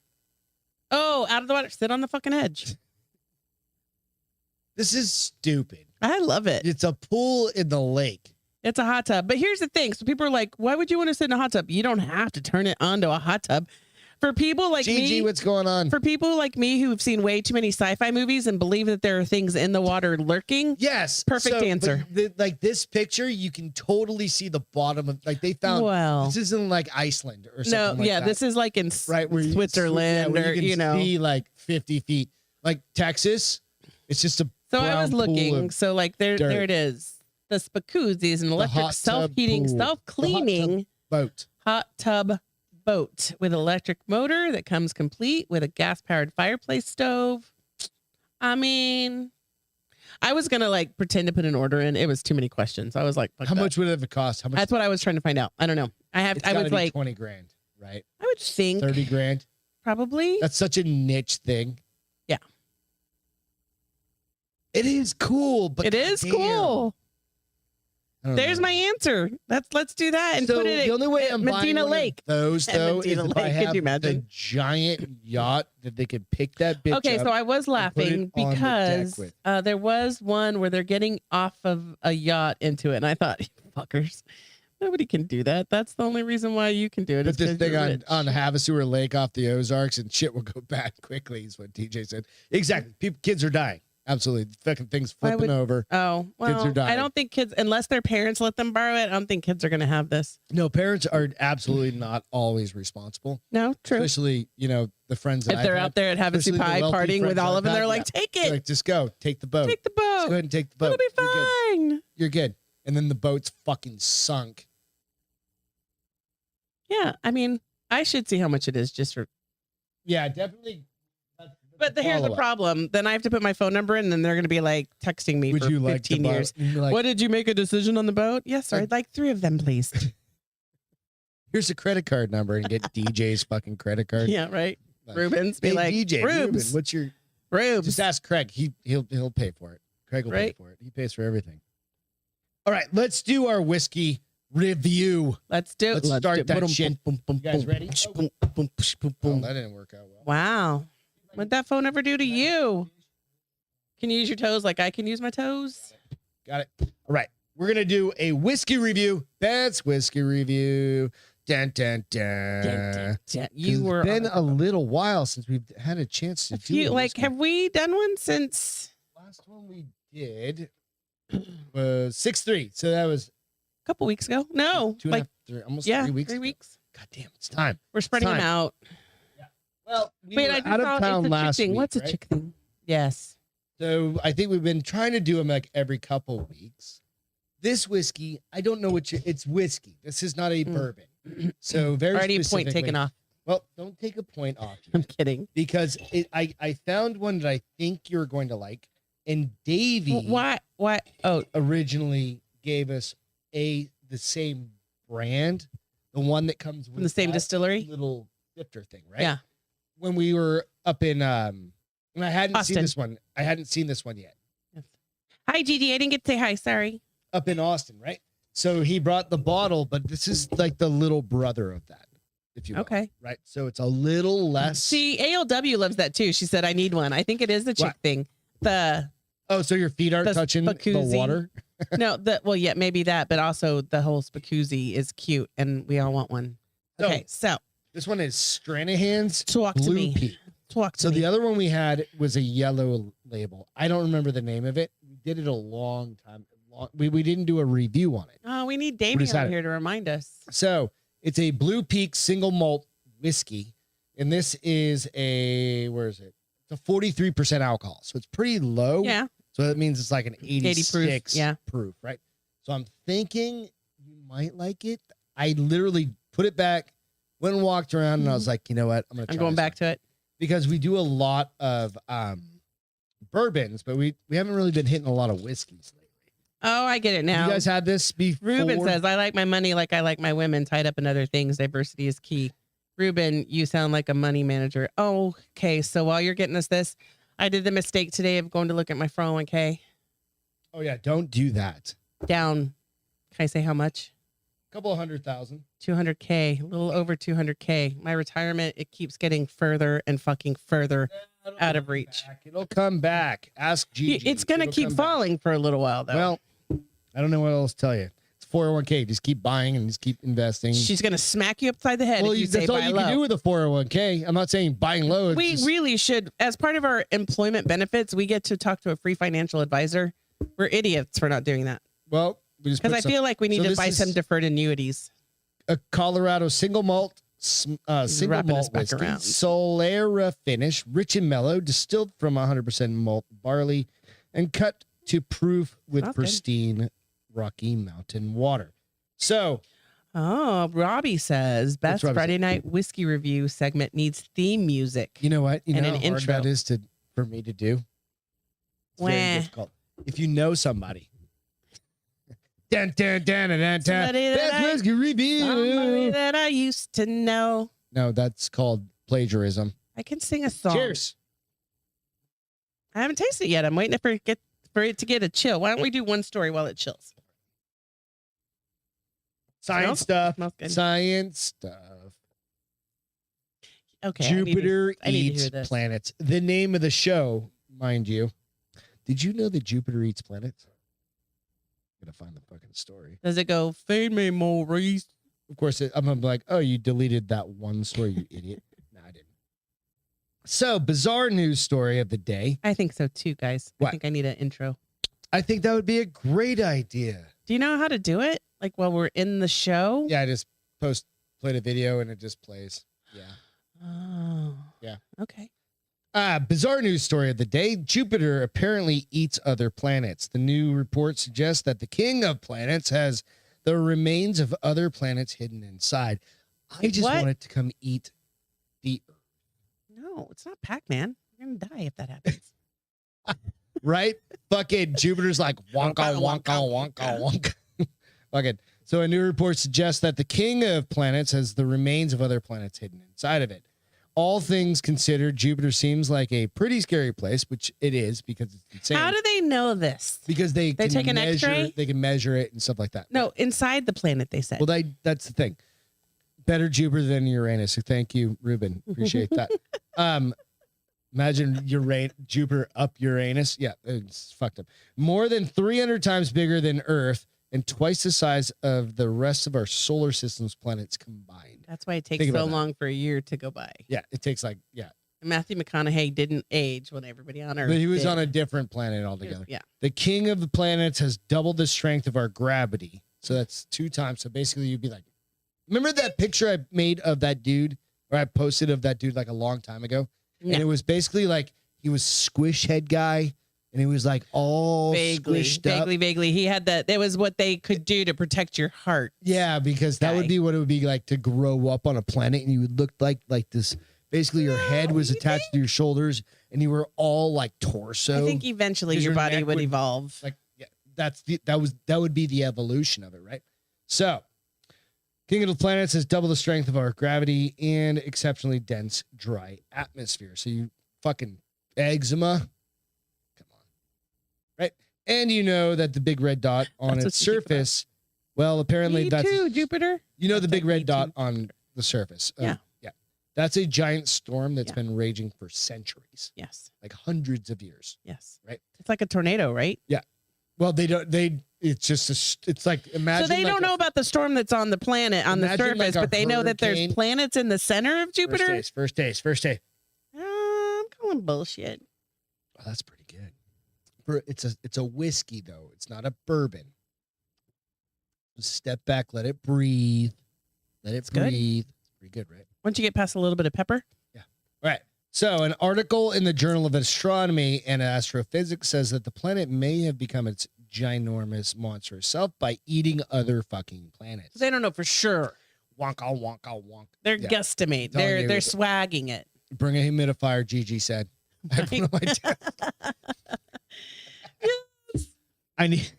Oh, out of the water. Sit on the fucking edge. This is stupid. I love it. It's a pool in the lake. It's a hot tub. But here's the thing. So people are like, why would you want to sit in a hot tub? You don't have to turn it onto a hot tub. For people like Gigi, me, what's going on? for people like me who've seen way too many sci-fi movies and believe that there are things in the water lurking. Yes. Perfect answer. Like this picture, you can totally see the bottom of, like they found, Well, this isn't like Iceland or something no, like yeah, that. this is like in Right, where Switzerland where or, you can you know. see like 50 feet. Like Texas, it's just a So I was brown pool looking. of So like there dirt. it is. The Spacuzzi is an electric hot tub self-heating, pool. self-cleaning boat. hot tub boat with electric motor that comes complete with a gas-powered fireplace stove. I mean, I was gonna like pretend to put an order in. It was too many questions. I was like, fuck How that. much would it have cost? How much? That's what I was trying to find out. I don't know. I It's was gotta be like, 20 grand, right? I would think 30 grand. probably. That's such a niche thing. Yeah. It is cool, but It is goddamn. cool. I don't There's know. my answer. Let's do that and So put it the only way at I'm Medina buying Lake. one of those At though is Medina if I Lake. Could have you the imagine? giant yacht that they could pick that bitch Okay, up. so I was put it laughing on the deck because with. there was one where they're getting off of a yacht into it, and I thought, fuckers, nobody can do that. That's the only reason why you can do it. Put is this 'cause thing you're on rich. Havasu Lake off the Ozarks and shit will go bad quickly, is what TJ said. Exactly. Kids are dying. Absolutely. The fucking thing's Why flipping would- over. Oh, well, Kids are dying. I don't think kids, unless their parents let them borrow it, I don't think kids are going to have this. No, parents are absolutely not always responsible. No, true. Especially, the friends that If they're I've out there at Havasu especially the Pie wealthy partying with friends all I've of them, had, they're like, take it. like, just go. Take the boat. Take the Just go boat. ahead and take the boat. It'll be You're good. fine. You're good. And then the boat's fucking sunk. Yeah, I mean, I should see how much it is just for. Yeah, definitely. But here's the Follow-up. problem. Then I have to put my phone number in, and then they're going to be like texting me Would for you like 15 to buy, years. like, What did you make a decision on the boat? Yes, sir. I'd like 3 of them, please. here's a credit card number and get DJ's fucking credit card. Yeah, right. Like, Rubens, be hey, like, DJ, Ruben, Rubes, what's your? Rubes. Just ask Craig. He'll pay for it. Craig will pay Right. for it. He pays for everything. All right, let's do our whiskey review. Let's do it. Let's start that shit. Boom, You guys ready? boom, boom, boom, Oh, boom. that didn't work out well. Wow. What'd that phone ever do to you? Can you use your toes like I can use my toes? Got it. All right. We're going to do a whiskey review. Beth's whiskey review. Dun, dun, dun. Dun, dun, dun. It's been a little while since we've had a chance to do it. Like, have we done one since? Last one we did was 6-3. So that was A couple weeks ago? No. 2.5, 3, almost 3 weeks. 3 weeks. God damn, it's time. We're spreading them out. Yeah. Well, we Wait, were I just out saw of town it's a last chick thing. week. What's a right? chick thing? Yes. So I think we've been trying to do them like every couple weeks. This whiskey, I don't know it's whiskey. This is not a bourbon. So very already a point specifically- taken off. Well, don't take a point off I'm yet, kidding. because I found one that I think you're going to like, and Davey Why? Oh, originally gave us the same brand, the one that comes with from the same that distillery? little sifter thing, right? Yeah. When we were up in and I hadn't Austin. seen this one. I hadn't seen this one yet. Hi, Gigi. I didn't get to say hi. Sorry. Up in Austin, right? So he brought the bottle, but this is like the little brother of that, if you will. Okay. Right. So it's a little less. See, ALW loves that too. She said, I need one. I think it is the chick What? thing. Oh, so your feet aren't the touching the spacuzzi. water? Well, yeah, maybe that, but also the whole spacuzzi is cute and we all want one. Okay, so This one is Stranahan's talk to Blue me. Peak. Talk to So me. the other one we had was a yellow label. I don't remember the name of it. We did it a long time. We didn't do a review on it. Oh, we need We Damien just had on it. here to remind us. So it's a Blue Peak single malt whiskey. And this is where is it? It's a 43% alcohol. So it's pretty low. Yeah. So that means it's like an 86 proof, yeah. proof, right? So I'm thinking you might like it. I literally put it back, went and walked around, and I was like, you know what? I'm going back to it. Because we do a lot of bourbons, but we haven't really been hitting a lot of whiskeys lately. Oh, I get it now. You guys had this before? Ruben says, I like my money like I like my women tied up in other things. Diversity is key. Ruben, you sound like a money manager. Oh, okay. So while you're getting us this, I did the mistake today of going to look at my 401k. Oh, yeah. Don't do that. Down. Can I say how much? A couple of 100,000. 200K, a little over 200K. My retirement, it keeps getting further and fucking further out of reach. It'll come back. Ask Gigi. It's going to It'll keep come back. falling for a little while, though. Well, I don't know what else to tell you. It's 401k. Just keep buying and just keep investing. She's going to smack you upside the head Well, if you say that's all buy you low. can do with a 401k. I'm not saying buying low. We really should, as part of our employment benefits, we get to talk to a free financial advisor. We're idiots for not doing that. Well, we just Because I feel like we need so to this buy is- some deferred annuities. a Colorado single malt single wrapping us malt back whiskey, around. Solera finish, rich and mellow, distilled from 100% malt barley, and cut to proof with Sounds good. pristine Rocky Mountain water. So, Oh, Robbie says best Robbie Friday night whiskey review segment needs theme music. you know what? You And know an how hard intro. that is for me to do? It's very Wah. difficult. If you know somebody. Dun, dun, dun, dun, dun, dun. Somebody that Best I- whiskey review. Somebody that I used to know. No, that's called plagiarism. I can sing a song. Cheers. I haven't tasted it yet. I'm waiting for it to get a chill. Why don't we do one story while it chills? Science stuff. Smells good. Science stuff. Okay. Jupiter I need to eats hear this. planets. The name of the show, mind you. Did you know that Jupiter eats planets? I'm gonna find the fucking story. Does it go, feed me, Maurice? Of course, I'm gonna be like, oh, you deleted that one story, you idiot. No, I didn't. So, bizarre news story of the day. I think so too, guys. What? I think I need an intro. I think that would be a great idea. Do you know how to do it? Like while we're in the show? Yeah, I just played a video and it just plays. Yeah. Oh. Yeah. Okay. Bizarre news story of the day. Jupiter apparently eats other planets. The new report suggests that the king of planets has the remains of other planets hidden inside. I just What? want it to come eat the Earth. No, it's not Pac-Man. You're going to die if that happens. Right? Fucking Jupiter's like wonka, wonka, wonka, wonka. Fucking. So a new report suggests that the king of planets has the remains of other planets hidden inside of it. All things considered, Jupiter seems like a pretty scary place, which it is because it's insane. How do they know this? Because they can take an measure, X-ray? they can measure it and stuff like that. No, inside the planet, they said. Well, that's the thing. Better Jupiter than Uranus. So thank you, Ruben. Appreciate that. Imagine Jupiter up Uranus. Yeah, it's fucked up. More than 300 times bigger than Earth and twice the size of the rest of our solar system's planets combined. That's why it takes so long for a year to go by. Yeah, it takes Matthew McConaughey didn't age when everybody on Earth But he was did. on a different planet altogether. Yeah. The king of the planets has doubled the strength of our gravity. So that's 2 times. So basically you'd be like, remember that picture I made of that dude, or I posted of that dude like a long time ago? No. And it was basically like he was squish head guy and he was like all squished up. Vaguely. He had that. That was what they could do to protect your heart. Yeah, because that would be what it would be like to grow up on a planet and you would look like this. Basically, your head was attached to your shoulders, and you were all like torso. I think eventually your body would evolve. Like, yeah, that would be the evolution of it, right? So, King of the Planets has double the strength of our gravity and exceptionally dense, dry atmosphere. So you fucking eczema, come on, right? And you know that the big red dot on its surface. Well, apparently Me that's too, Jupiter. You know the big red dot on the surface. Yeah. That's a giant storm that's been raging for centuries. Yes. Like hundreds of years. Yes. Right. It's like a tornado, right? Yeah. Well, it's just it's like, imagine. So they don't know about the storm that's on the planet, on the surface, but they know that there's planets in the center of Jupiter. First day. I'm calling bullshit. Oh, that's pretty good. It's a whiskey though. It's not a bourbon. Just step back, let it breathe. Let it breathe. It's pretty good, right? Once you get past a little bit of pepper. Yeah. All right. So an article in the Journal of Astronomy and Astrophysics says that the planet may have become its ginormous monster itself by eating other fucking planets. They don't know for sure. Wonka, wonka, wonk. They're guesstimate. They're swagging it. Bring a humidifier, Gigi said. I have no idea. Yes. I need.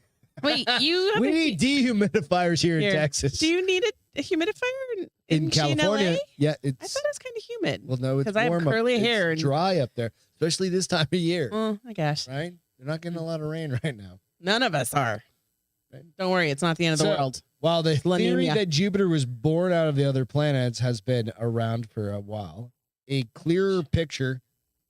Wait, we need dehumidifiers here in Texas. Do you need a humidifier in California? LA? Yeah, I thought it was kind of humid. Well, no, it's because I have curly hair. It's dry up there, especially this time of year. Oh my gosh! Right? They're not getting a lot of rain right now. None of us are. Right? Don't worry, it's not the end of the world. While the theory Laninha. that Jupiter was born out of the other planets has been around for a while, a clearer picture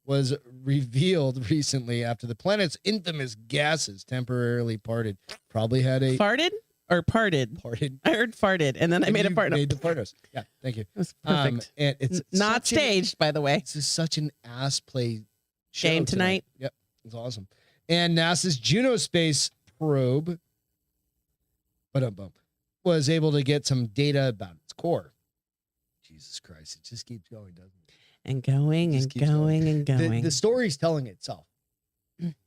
was revealed recently after the planet's infamous gases temporarily parted. Probably had a farted or parted. Parted. I heard farted, and then I made a fart. Made the fartos. Yeah, thank you. That's perfect. And it's not staged, by the way. This is such an ass play show game tonight. Yep, it's awesome. And NASA's Juno space probe, was able to get some data about its core. Jesus Christ, it just keeps going, doesn't it? And going and going and going. The story's telling itself.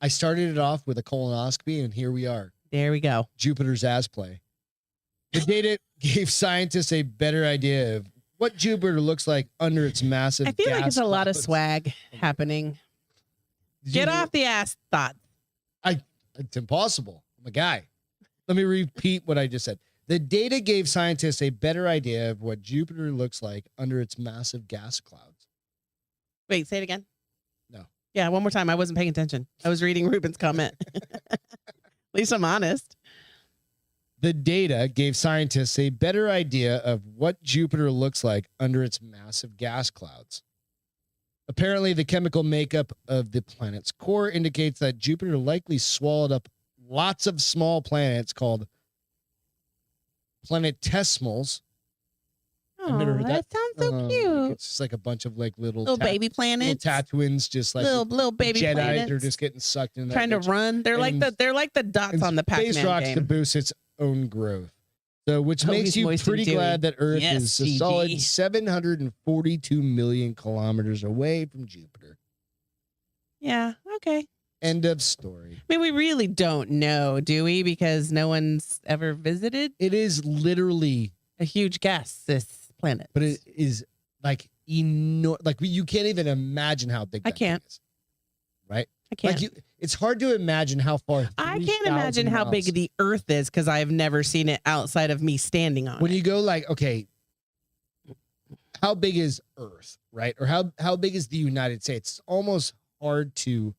I started it off with a colonoscopy, and here we are. There we go. Jupiter's ass play. The data gave scientists a better idea of what Jupiter looks like under its massive. I feel like gas it's a lot of clouds. swag happening. Get off the ass thought. It's impossible. I'm a guy. Let me repeat what I just said. The data gave scientists a better idea of what Jupiter looks like under its massive gas clouds. Wait, say it again. No. Yeah, one more time. I wasn't paying attention. I was reading Ruben's comment. At least I'm honest. The data gave scientists a better idea of what Jupiter looks like under its massive gas clouds. Apparently, the chemical makeup of the planet's core indicates that Jupiter likely swallowed up lots of small planets called planetesimals. Oh, that sounds so cute. It's just like a bunch of like little baby planets, little Tatooines, just like little baby Jedi. planets. They're just getting sucked in. Trying to run. They're like the dots on the Pac-Man space rocks game. to boost its own growth. So, which makes you pretty glad that Earth is a solid 742 million kilometers away from Jupiter. Yeah. Okay. End of story. I mean, we really don't know, do we? Because no one's ever visited. It is literally a huge gas, this planet. But it is like like you can't even imagine how big that thing is. Right? I can't. Like it's hard to imagine how far. I can't imagine how big the Earth is because I've never seen it outside of me standing on it. When you go like, okay, how big is Earth, right? Or how big is the United States? It's almost hard to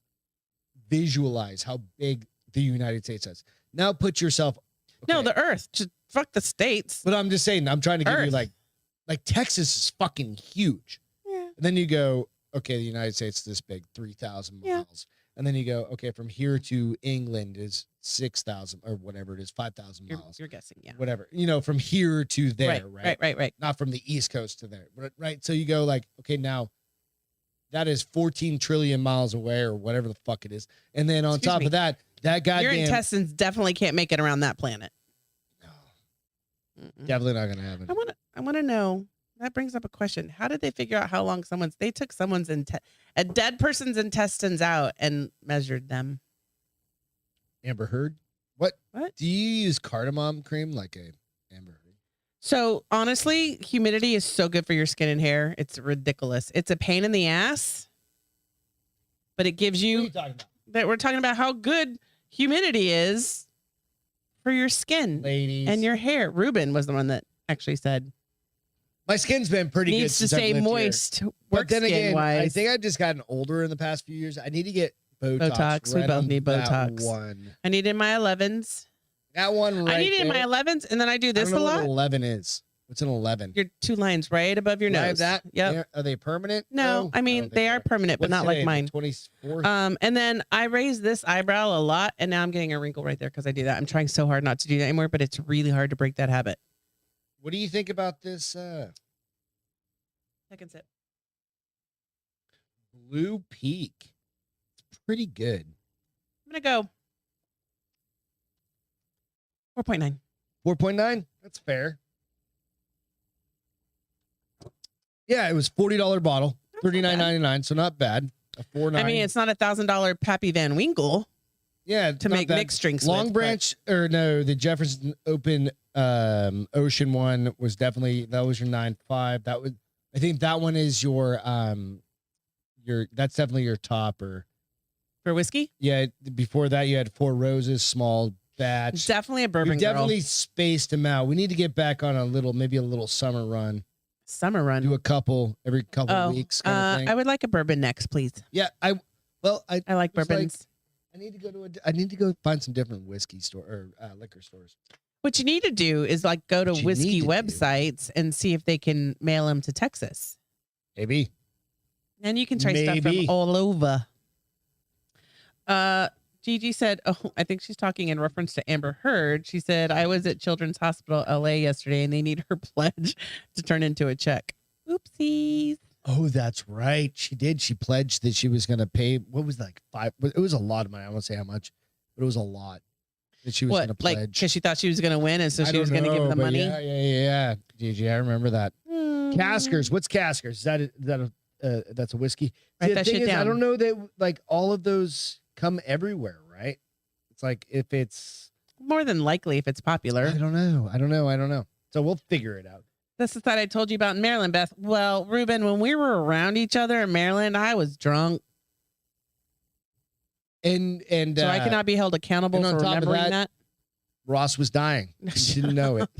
visualize how big the United States is. Now put yourself. Okay. No, the Earth. Just fuck the states. But I'm just saying. I'm trying to give you like Texas is fucking huge. Yeah. And then you go, okay, the United States is this big, 3,000 Yeah. miles. And then you go, okay, from here to England is 6,000 or whatever it is, 5,000 miles. You're guessing, yeah. Whatever, from here to there, right? Right. Not from the East Coast to there, right? So you go like, okay, now that is 14 trillion miles away or whatever the fuck it is. And then on top of that goddamn... Your intestines definitely can't make it around that planet. No. Definitely not going to happen. I want to know. That brings up a question. How did they figure out how long they took someone's a dead person's intestines out and measured them? Amber Heard? What? Do you use cardamom cream like a Amber Heard? So honestly, humidity is so good for your skin and hair. It's ridiculous. It's a pain in the ass, but it gives you... What are you talking about? That we're talking about how good humidity is for your skin, ladies, and your hair. Ruben was the one that actually said... My skin's been pretty good. Needs to stay moist. But then again, wise. I think I've just gotten older in the past few years. I need to get Botox. We right both on need Botox. That one. I need it in my 11s. That one right I need it in my 11s, and then I do this I don't know a lot. what 11 is. What's an 11? Your 2 lines right above your nose. That? Yep. Are they permanent? No, I mean, they are permanent, but not like mine. 24. And then I raise this eyebrow a lot, and now I'm getting a wrinkle right there because I do that. I'm trying so hard not to do that anymore, but it's really hard to break that habit. What do you think about this? Second sip. Blue Peak. It's pretty good. I'm going to go 4.9. 4.9? That's fair. Yeah, it was $40 bottle, $39.99, so not bad. A 4.9. I mean, it's not $1,000 Pappy Van Winkle. Yeah, to make mixed drinks. Long Branch, or no, the Jefferson Open Ocean one was definitely, that was your 9.5. That was, I think that one is your that's definitely your topper. For whiskey? Yeah, before that you had Four Roses, small batch. Definitely a bourbon You definitely spaced them out. We need to get back on maybe a little summer run. Summer run. Do a couple every couple weeks kind of thing. I would like a bourbon next, please. Yeah, I like bourbons. I need to go find some different whiskey store or liquor stores. What you need to do is like go to whiskey websites and see if they can mail them to Texas. Maybe. And you can try stuff from all over. Gigi said, I think she's talking in reference to Amber Heard. She said, I was at Children's Hospital LA yesterday and they need her pledge to turn into a check. Oopsies. Oh, that's right. She did. She pledged that she was going to pay. What was that, like $5? It was a lot of money. I won't say how much, but it was a lot that she was going to pledge. Like, because she thought she was going to win, and so she was going to give the money. Yeah. Gigi, I remember that. Caskers. What's Caskers? That's a whiskey. Write that shit down. I don't know that like all of those come everywhere, right? It's like if it's more than likely if it's popular. I don't know. So we'll figure it out. This is that I told you about in Maryland, Beth. Well, Ruben, when we were around each other in Maryland, I was drunk. And so I cannot be held accountable for remembering that. Ross was dying. He didn't know it.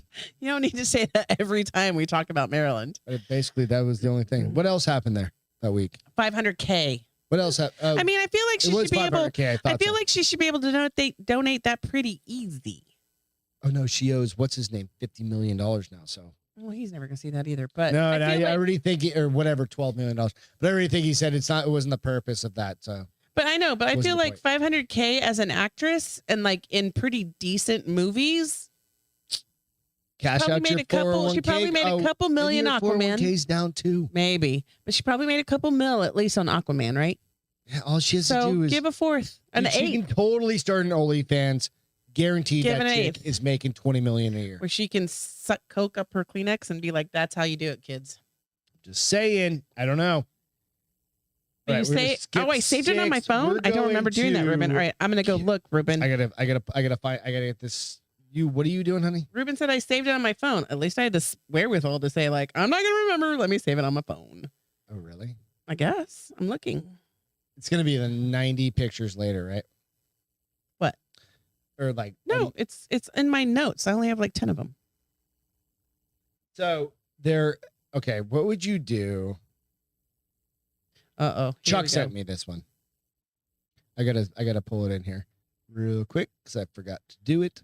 You don't need to say that every time we talk about Maryland. Basically, that was the only thing. What else happened there that week? $500K. What else happened? I mean, I feel like she should be able. I feel so. like she should be able to donate that pretty easy. Oh no, she owes what's his name $50 million now. So. Well, he's never gonna see that either. But no, I already think or whatever $12 million. But I already think he said it wasn't the purpose of that. So. But I know. But I feel like $500K as an actress and like in pretty decent movies. Cash out your 401k. She probably made a couple million Aquaman. 401k's down too. Maybe, but she probably made a couple mil at least on Aquaman, right? Yeah, all she has to do is give a fourth, an eighth. She can totally start an OnlyFans. Guaranteed that chick is making $20 million a year. Where she can suck coke up her Kleenex and be like, "That's how you do it, kids." Just saying. I don't know. Right, I saved it on my phone. I don't remember doing that, Ruben. All right, I'm gonna go look, Ruben. I gotta get this. What are you doing, honey? Ruben said I saved it on my phone. At least I had the wherewithal to say, like, I'm not gonna remember. Let me save it on my phone. Oh, really? I guess. I'm looking. It's gonna be the 90 pictures later, right? What? Or like no, it's in my notes. I only have like 10 of them. So okay. What would you do? Chuck sent me this one. I gotta pull it in here real quick because I forgot to do it.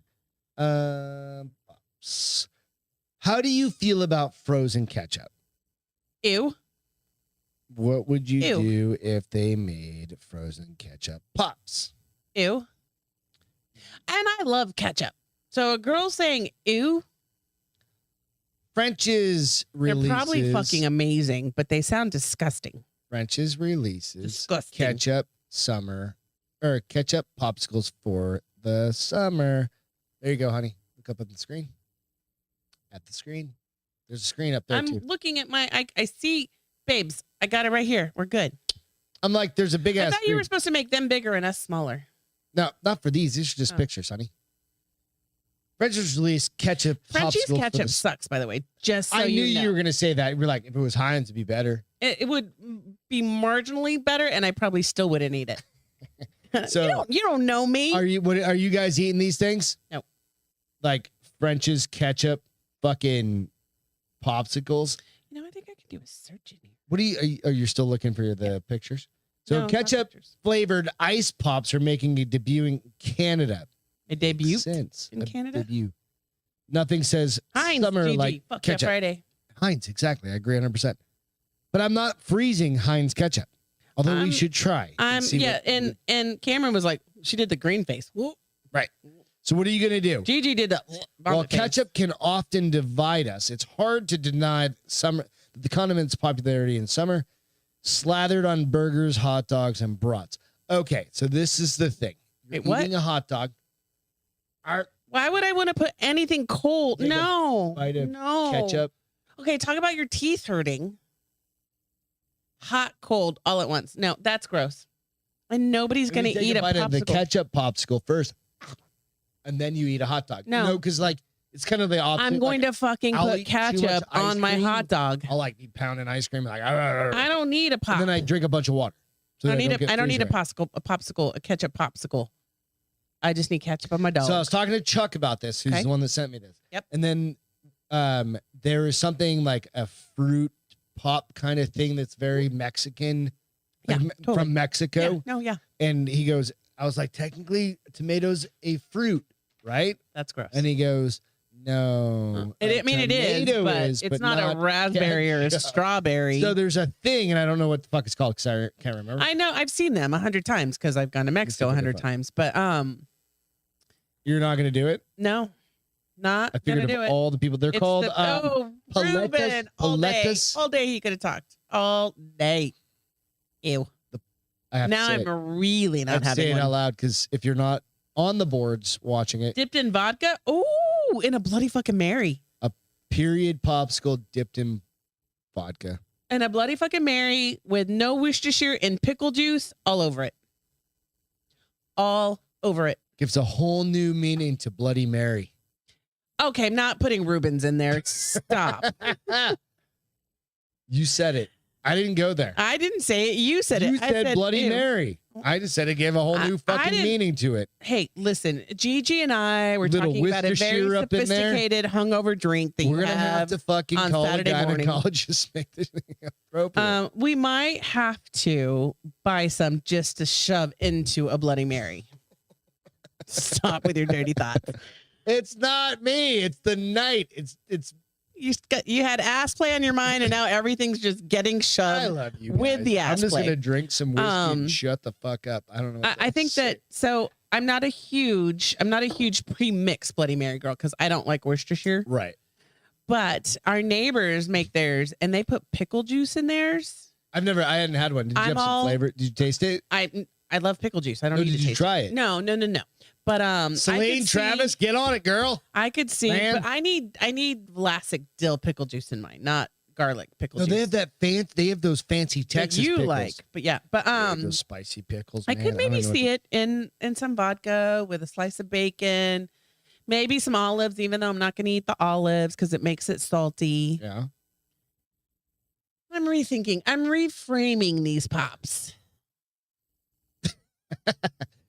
How do you feel about frozen ketchup? Ew. What would you Ew. do if they made frozen ketchup pops? Ew. And I love ketchup. So a girl saying ew, French's releases. they're probably fucking amazing, but they sound disgusting. French's releases Disgusting. ketchup popsicles for the summer. There you go, honey. Look up at the screen. At the screen. There's a screen up there I'm too. looking at I see, babes, I got it right here. We're good. I'm like, there's a big I ass thought you screen. were supposed to make them bigger and us smaller. No, not for these. These are just Oh. pictures, honey. French's released ketchup Frenchie's popsicles for ketchup the sucks, by the way. Just so I knew you know. you were gonna say that. You were like, if it was Heinz, it'd be better. It would be marginally better, and I probably still wouldn't eat it. So you don't know me. are you guys eating these things? No. Like French's ketchup fucking popsicles. I think I could do a search in here. What are you still looking for the pictures? So No, not ketchup pictures. flavored ice pops are making a debut in Canada. A debut Since in a Canada? debut. Nothing says Heinz, summer GG. like Fuck yeah, ketchup. Friday. Heinz, exactly. I agree 100%. But I'm not freezing Heinz ketchup. Although we should try. and see what- and Cameron was like, she did the green face. Whoop. right. So what are you gonna do? Gigi did the Well, vomit face. ketchup can often divide us. It's hard to deny the condiment's popularity in summer, slathered on burgers, hot dogs, and brats. Okay, so this is the thing. You're Wait, what? eating a hot dog. Why would I want to put anything cold? Take a No. bite of No. ketchup. Okay, talk about your teeth hurting. Hot, cold, all at once. No, that's gross. And nobody's You going to take eat a bite of the popsicle. ketchup popsicle first, and then you eat a hot dog. No. because like it's kind of the opposite. I'm going to fucking I'll put eat too much ketchup ice on my cream. hot dog. I'll like be pounding ice cream like. I don't need a pop. And then I drink a bunch of water. So I that don't need get I don't need a freeze-dried. a ketchup popsicle. I just need ketchup on my dog. So I was talking to Chuck about this, who's Okay. the one that sent me this. Yep. And then there is something like a fruit pop kind of thing that's very Mexican, Yeah, like totally. from Mexico. Yeah, no, yeah, And he goes, I was like, technically, tomato's a fruit, right? that's gross. And he goes, no. It is, tomato but is, it's not a raspberry or a ketchup. strawberry. So there's a thing, and I don't know what the fuck it's called because I can't remember. I know I've seen them 100 times because I've gone to Mexico super 100 fun. times, but You're not going to do it? no, not I gonna figured do of it. all the people, they're It's called Ruben, paletas. all day he could have talked all day. Ew. I have Now to say I'm really I not have to say having it one. out loud because if you're not on the boards watching it, Dipped in vodka. Ooh, in a Bloody fucking Mary. period popsicle dipped in vodka. And a Bloody fucking Mary with no Worcestershire and pickle juice all over it. All over it. Gives a whole new meaning to Bloody Mary. Okay, I'm not putting Rubens in there. Stop. You said it. I didn't go there. I didn't say it. You said You it. I said Bloody ew. Mary. I just said it gave a whole I- new I fucking didn't- meaning to it. Hey, listen, Gigi and I were Little talking about a very Worcestershire up in there. sophisticated hungover drink that We're you gonna have to fucking on call Saturday a morning. gynecologist make this thing appropriate. We might have to buy some just to shove into a Bloody Mary. Stop with your dirty thoughts. It's not me. It's the night. It's. You had ass play on your mind, and now everything's just getting I shoved. love you. with guys. the I'm ass just play. gonna drink some whiskey and shut the fuck up. I don't know. what I to think say. that so. I'm not a huge pre-mixed Bloody Mary girl because I don't like Worcestershire. right. But our neighbors make theirs, and they put pickle juice in theirs. I hadn't had one. Did you I'm have some all- flavor? Did you taste it? I love pickle juice. I don't No, need did to you taste try it? No. But I Celine could Travis, see, get on it, girl. I could see, Man. but I need Vlasic dill pickle juice in mine, not garlic pickle No, juice. they have that fancy. They have those fancy that Texas you pickles. like, but yeah, but Those spicy pickles. I man. could don't maybe know what see to- it in some vodka with a slice of bacon, maybe some olives, even though I'm not going to eat the olives because it makes it salty. Yeah. I'm reframing these pops.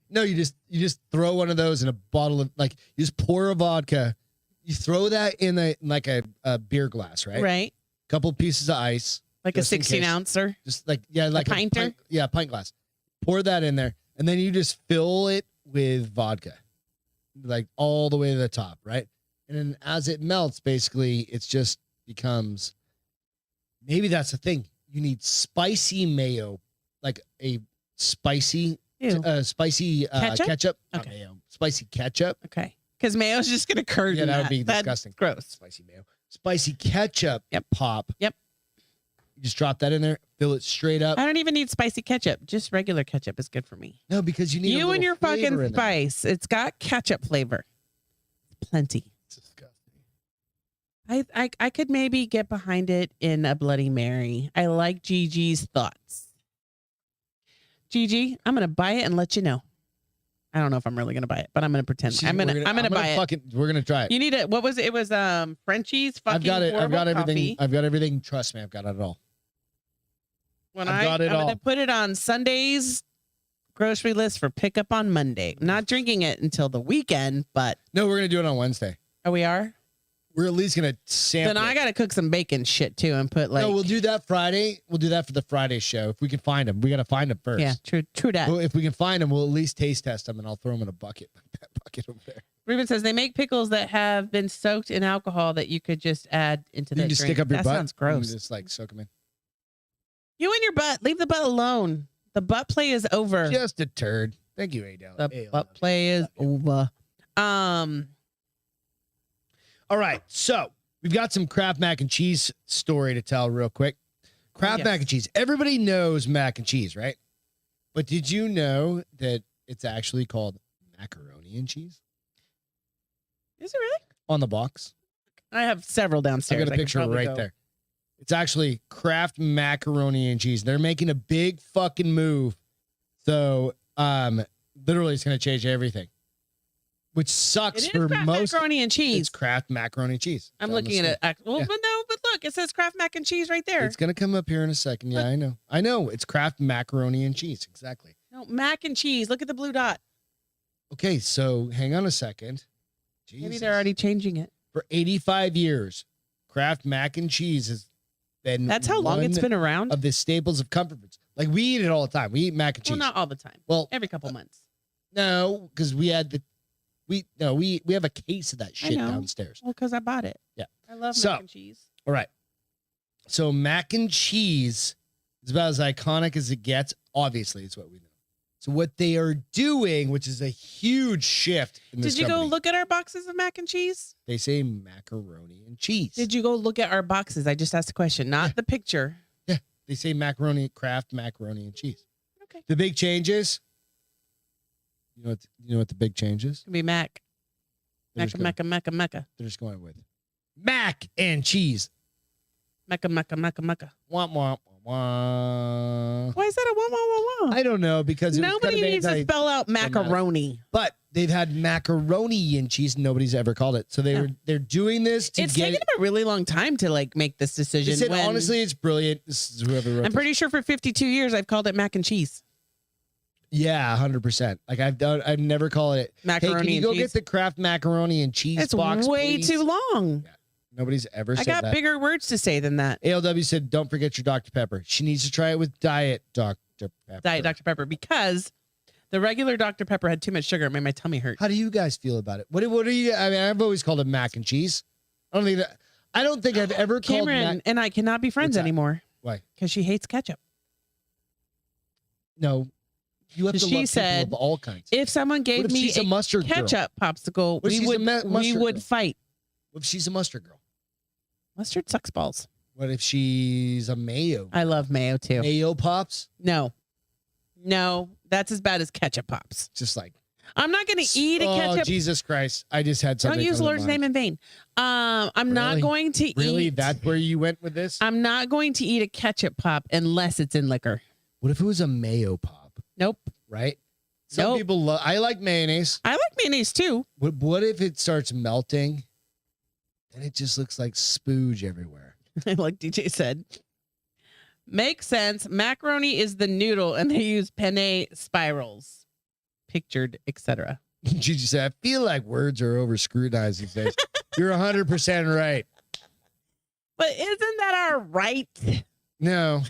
No, you just throw one of those in a bottle of you just pour a vodka, you throw that in a beer glass, right? Right? Couple pieces of ice, Like a Just in 16 case. ouncer. just like a pinter? pint glass. Pour that in there, and then you just fill it with vodka, like all the way to the top, right? And then as it melts, basically, it's just becomes. Maybe that's the thing. You need spicy mayo, like a spicy, spicy ketchup. Not Okay. mayo, spicy ketchup. Okay. Because mayo's just going to curd. Yeah, that would be disgusting. That's gross. Spicy mayo. Spicy ketchup. Yep. Pop. Yep. You just drop that in there. Fill it straight up. I don't even need spicy ketchup. Just regular ketchup is good for me. No, because you need you and your fucking spice. It's got ketchup flavor. Plenty. It's disgusting. I could maybe get behind it in a Bloody Mary. I like Gigi's thoughts. Gigi, I'm gonna buy it and let you know. I don't know if I'm really gonna buy it, but I'm gonna pretend. I'm gonna buy it. We're gonna try it. You need it. What was it? It was Frenchie's fucking. I've got it. I've got everything. Coffee. I've got everything. Trust me, I've got it all. I'm gonna put it on Sunday's grocery list for pickup on Monday. I'm not drinking it until the weekend, but No, we're gonna do it on Wednesday. Oh, we are? We're at least gonna sample. Then I gotta cook some bacon shit too and put like. No, we'll do that Friday. We'll do that for the Friday show if we can find them. We gotta find them first. Yeah, true that. Well, if we can find them, we'll at least taste test them, and I'll throw them in a bucket. That bucket over there. Ruben says they make pickles that have been soaked in alcohol that you could just add into the You just drink. stick up your that butt. Sounds gross. And just like soak them in. You and your butt. Leave the butt alone. The butt play is over. Just a turd. Thank you, Adele. The butt play is over. All right, so we've got some Kraft mac and cheese story to tell real quick. Kraft mac and cheese. Everybody knows mac and cheese, right? But did you know that it's actually called macaroni and cheese? Is it really? On the box. I have several downstairs. I got a picture right there. It's actually Kraft macaroni and cheese. They're making a big fucking move. So, literally it's going to change everything. Which sucks for Kraft most macaroni and cheese. It's Kraft macaroni and cheese. I'm looking at it. Well, Yeah. but look, it says Kraft mac and cheese right there. It's going to come up here in a second. Yeah, I know. It's Kraft macaroni and cheese. Exactly. No, mac and cheese. Look at the blue dot. Okay, so hang on a second. Jesus. Maybe they're already changing it. For 85 years, Kraft mac and cheese has been That's how long it's been around? Of the staples of comfort foods. Like we eat it all the time. We eat mac and cheese. Well, not all the time. Well, every couple months. No, because we had we have a case of that shit downstairs. Well, because I bought it. Yeah. I love mac and cheese. All right. So mac and cheese is about as iconic as it gets. Obviously, it's what we know. So what they are doing, which is a huge shift in this Did you company, go look at our boxes of mac and cheese? They say macaroni and cheese. Did you go look at our boxes? I just asked a question, not the picture. Yeah. They say Kraft macaroni and cheese. Okay. The big changes. You know what the big change is? It's gonna be mac. Mecca. They're just going with mac and cheese. Mecca. Wah, wah, wah. Why is that a wah? I don't know because nobody needs to spell out macaroni. But they've had macaroni and cheese. And nobody's ever called it. So they're doing this to it's get. taken them a really long time to like make this decision. They said, honestly, it's brilliant. This is whoever wrote I'm pretty sure for 52 years I've called it mac and cheese. Yeah, 100%. Like I've never called it macaroni. Hey, can you and go cheese? get the Kraft macaroni and cheese it's box? It's way please? too long. Yeah. Nobody's ever said that. I got that. bigger words to say than that. ALW said, don't forget your Dr. Pepper. She needs to try it with Diet Dr. Pepper. Diet Dr. Pepper, because the regular Dr. Pepper had too much sugar. It made my tummy hurt. How do you guys feel about it? What are you? I mean, I've always called it mac and cheese. I don't think I've ever called Cameron and I cannot be friends anymore. Why? Because she hates ketchup. No. You have to she love said, people of all kinds. If someone gave me a mustard ketchup popsicle, we would fight. What if she's a mustard girl? Mustard sucks balls. What if she's a mayo? I love mayo too. Mayo pops? No, that's as bad as ketchup pops. Just like I'm not going to eat a ketchup. Oh, Jesus Christ! I just had something. Don't use Lord's name in vain. I'm not going to eat. Really, that's where you went with this? I'm not going to eat a ketchup pop unless it's in liquor. What if it was a mayo pop? Nope. Right? Some people love. I like mayonnaise. I like mayonnaise too. What if it starts melting? Then it just looks like spooge everywhere. Like DJ said. Makes sense. Macaroni is the noodle, and they use penne spirals, pictured, etc. Gigi said, "I feel like words are over scrutinized these days." You're 100% right. But isn't that our right? No.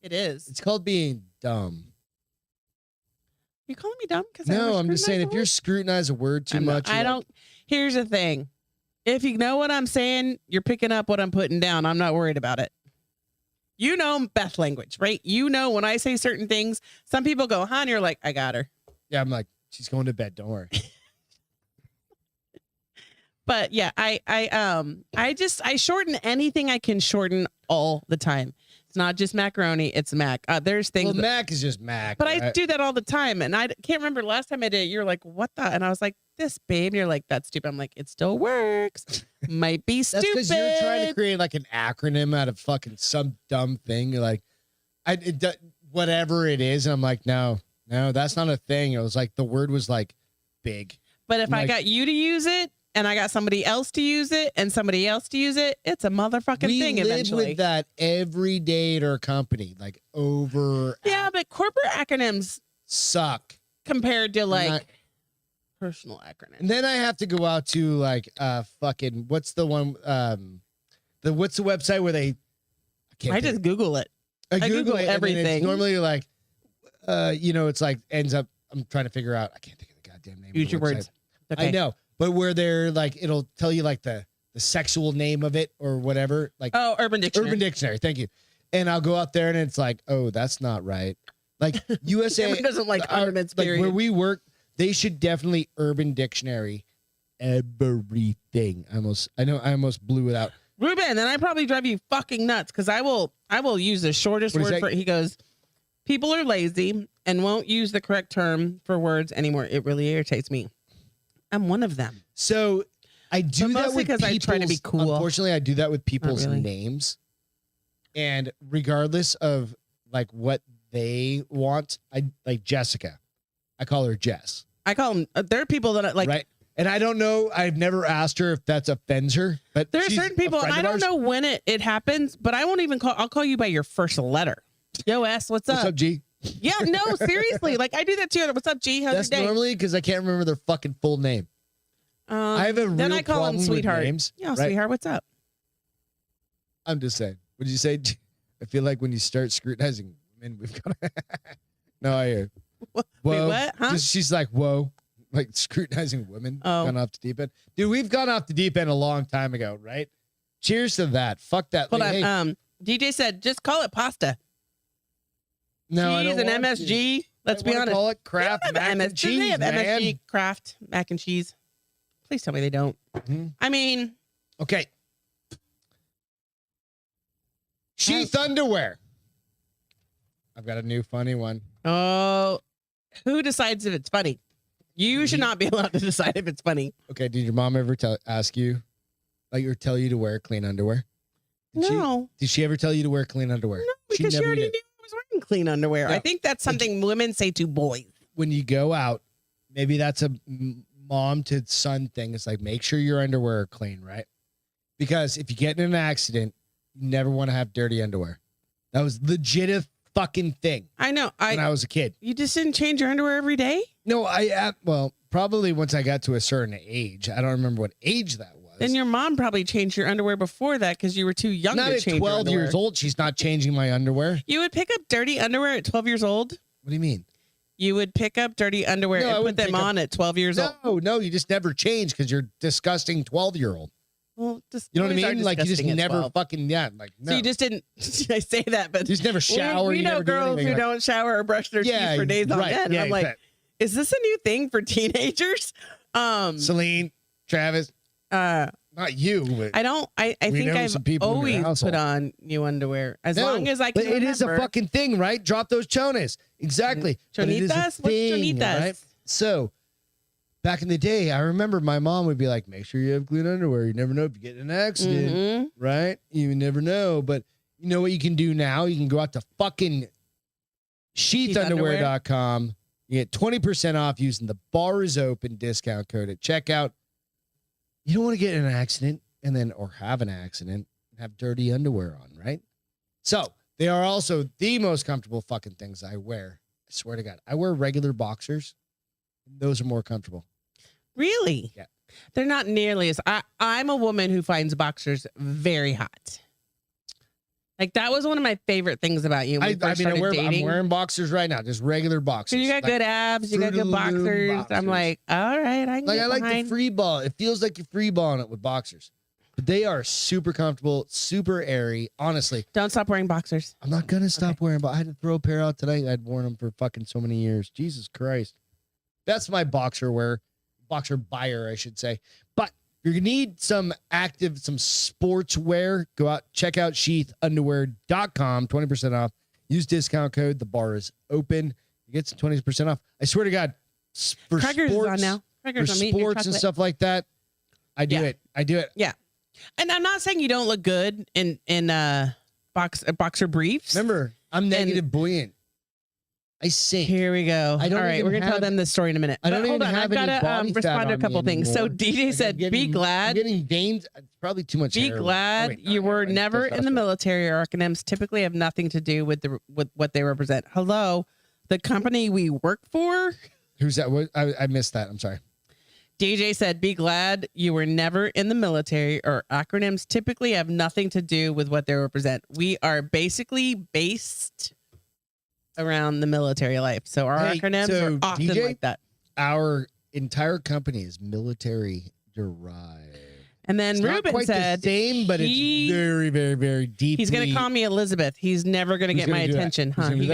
It is. It's called being dumb. You calling me dumb? No, I'm just saying if you're scrutinizing a word too much. I don't. Here's the thing. If you know what I'm saying, you're picking up what I'm putting down. I'm not worried about it. You know Beth language, right? You know when I say certain things, some people go, huh? And you're like, I got her. Yeah, I'm like, she's going to bed. Don't worry. But yeah, I shorten anything I can shorten all the time. It's not just macaroni, it's Mac. There's things. Well, Mac is just Mac. But right? I do that all the time. And I can't remember last time I did it. You're like, what the? And I was like, this, babe. And you're like, that's stupid. I'm like, it still works. Might be stupid. That's because you're trying to create like an acronym out of fucking some dumb thing. You're like, whatever it is. And I'm like, no, that's not a thing. It was like, the word was like big. But if I'm I like, got you to use it, and I got somebody else to use it, and somebody else to use it, it's a motherfucking thing eventually. We live with that every day at our company, like over. Yeah, but corporate acronyms suck compared to like personal acronyms. And then I have to go out to like fucking what's the one what's the website where they I just Google it. I Google it, everything. And it's normally like it's like ends up I'm trying to figure out I can't think of the goddamn name. Use your words. Okay. I know. But where they're like, it'll tell you like the sexual name of it or whatever. Like Urban Dictionary. Urban Dictionary. Thank you. And I'll go out there and it's like, oh, that's not right. Like USA Everyone doesn't like ornaments. Like period. where we work, they should definitely Urban Dictionary everything. I almost blew it out. Ruben, then I probably drive you fucking nuts because I will use the shortest word for it. He goes, people are lazy and won't use the correct term for words anymore. It really irritates me. I'm one of them. So I do that with because I try to be cool. Unfortunately, I do that with people's names. And regardless of like what they want, I like Jessica. I call her Jess. I call them, there are people that like, right. And I don't know. I've never asked her if that offends her, but there are certain people, and I don't know when it happens, but I won't even I'll call you by your first letter. Yo, S, what's up? What's up, G? Yeah, no, seriously. Like I do that too. What's up, G? How's That's your day? normally because I can't remember their fucking full name. I have a real then I call problem them sweetheart. with names. Yeah, right? Sweetheart, what's up? I'm just saying. What did you say? I feel like when you start scrutinizing men, we've got to... No, I hear. Whoa. Wait, what? Huh? She's like, whoa. Like scrutinizing women. Oh. Gone off the deep end. Dude, we've gone off the deep end a long time ago, right? Cheers to that. Fuck that. Hold on. Hey, DJ said, just call it pasta. no, I cheese don't and want MSG. to. Let's be honest. Call it Kraft mac and cheese, They have man. MSG Kraft mac and cheese. Please tell me they don't. Mm-hmm. I mean, okay. Sheath underwear. I've got a new funny one. oh, who decides if it's funny? You should not be allowed to decide if it's funny. Okay, did your mom ever ask you, like, or tell you to wear clean underwear? Did she ever tell you to wear clean underwear? No, because she already knew I was wearing clean underwear. No. I think that's something women say to boys. When you go out, maybe that's a mom to son thing. It's like, make sure your underwear are clean, right? Because if you get in an accident, you never want to have dirty underwear. That was legit a fucking thing. I know. When I was a kid. You just didn't change your underwear every day? No, well, probably once I got to a certain age. I don't remember what age that was. Then your mom probably changed your underwear before that because you were too young not to at change 12 your years old. She's not changing my underwear. You would pick up dirty underwear at 12 years old? What do you mean? You would pick up dirty underwear and put them on at 12 years old? No, you just never change because you're disgusting 12-year-old. Well, you know what I mean? Like you just never 12. fucking no. So you just didn't. I say that, but you just never shower. We you know never girls who like, don't shower or brush their teeth for days on end. And I'm like, is this a new thing for teenagers? Celine, Travis, not you. But I think I've always put on new underwear as long as I can. But it is a fucking thing, right? Drop those chones. Exactly. Chonitas? What's chonitas? Right? So. Back in the day, I remember my mom would be like, make sure you have clean underwear. You never know if you get in an accident, right? You never know. But you know what you can do now? You can go out to fucking sheathunderwear.com. You get 20% off using the bar is open discount code at checkout. You don't want to get in an accident or have an accident and have dirty underwear on, right? So they are also the most comfortable fucking things I wear. I swear to God. I wear regular boxers. Those are more comfortable. Really? Yeah. They're not nearly as... I'm a woman who finds boxers very hot. Like, that was one of my favorite things about you when we first started dating. I'm wearing boxers right now, just regular boxers. So you got good abs, you got good boxers. I'm like, all right, I can get I like behind. the free ball. It feels like you're free balling it with boxers. But they are super comfortable, super airy. Honestly, Don't stop wearing boxers. I'm not gonna stop wearing, but I had to throw a pair out today. I'd worn them for fucking so many years. Jesus Christ. That's my boxer buyer, I should say. But if you need some sports wear, go out, check out sheathunderwear.com, 20% off. Use discount code. The bar is open. You get some 20% off. I swear to God, for Crackers sports, is on now. Crackers, for I'm eating your sports and chocolate. stuff like that, I do it. I do it. Yeah. And I'm not saying you don't look good in boxer briefs. Remember, I'm negative buoyant. I sink. Here we go. I don't All right, even we're gonna tell have- them this story in a minute. I don't But hold even on, have I've any got body to fat respond to a on couple me things. So anymore. DJ Like, said, I'm "Be glad." I'm getting veins. It's probably too much. Be hair. glad Wait, you no, were I never just in the got military. Our acronyms typically have nothing to do with what they represent. Hello, the company we work for. Who's that? What? I missed that. I'm sorry. DJ said, "Be glad you were never in the military. Our acronyms typically have nothing to do with what they represent. We are basically based around the military life. So our Hey, acronyms so are often DJ? like that." Our entire company is military derived. And then It's not Ruben quite said, the same, but he- it's very, very, very deep. he's going to call me Elizabeth. He's never going to Who's get my gonna do that? attention, Who's huh? gonna do He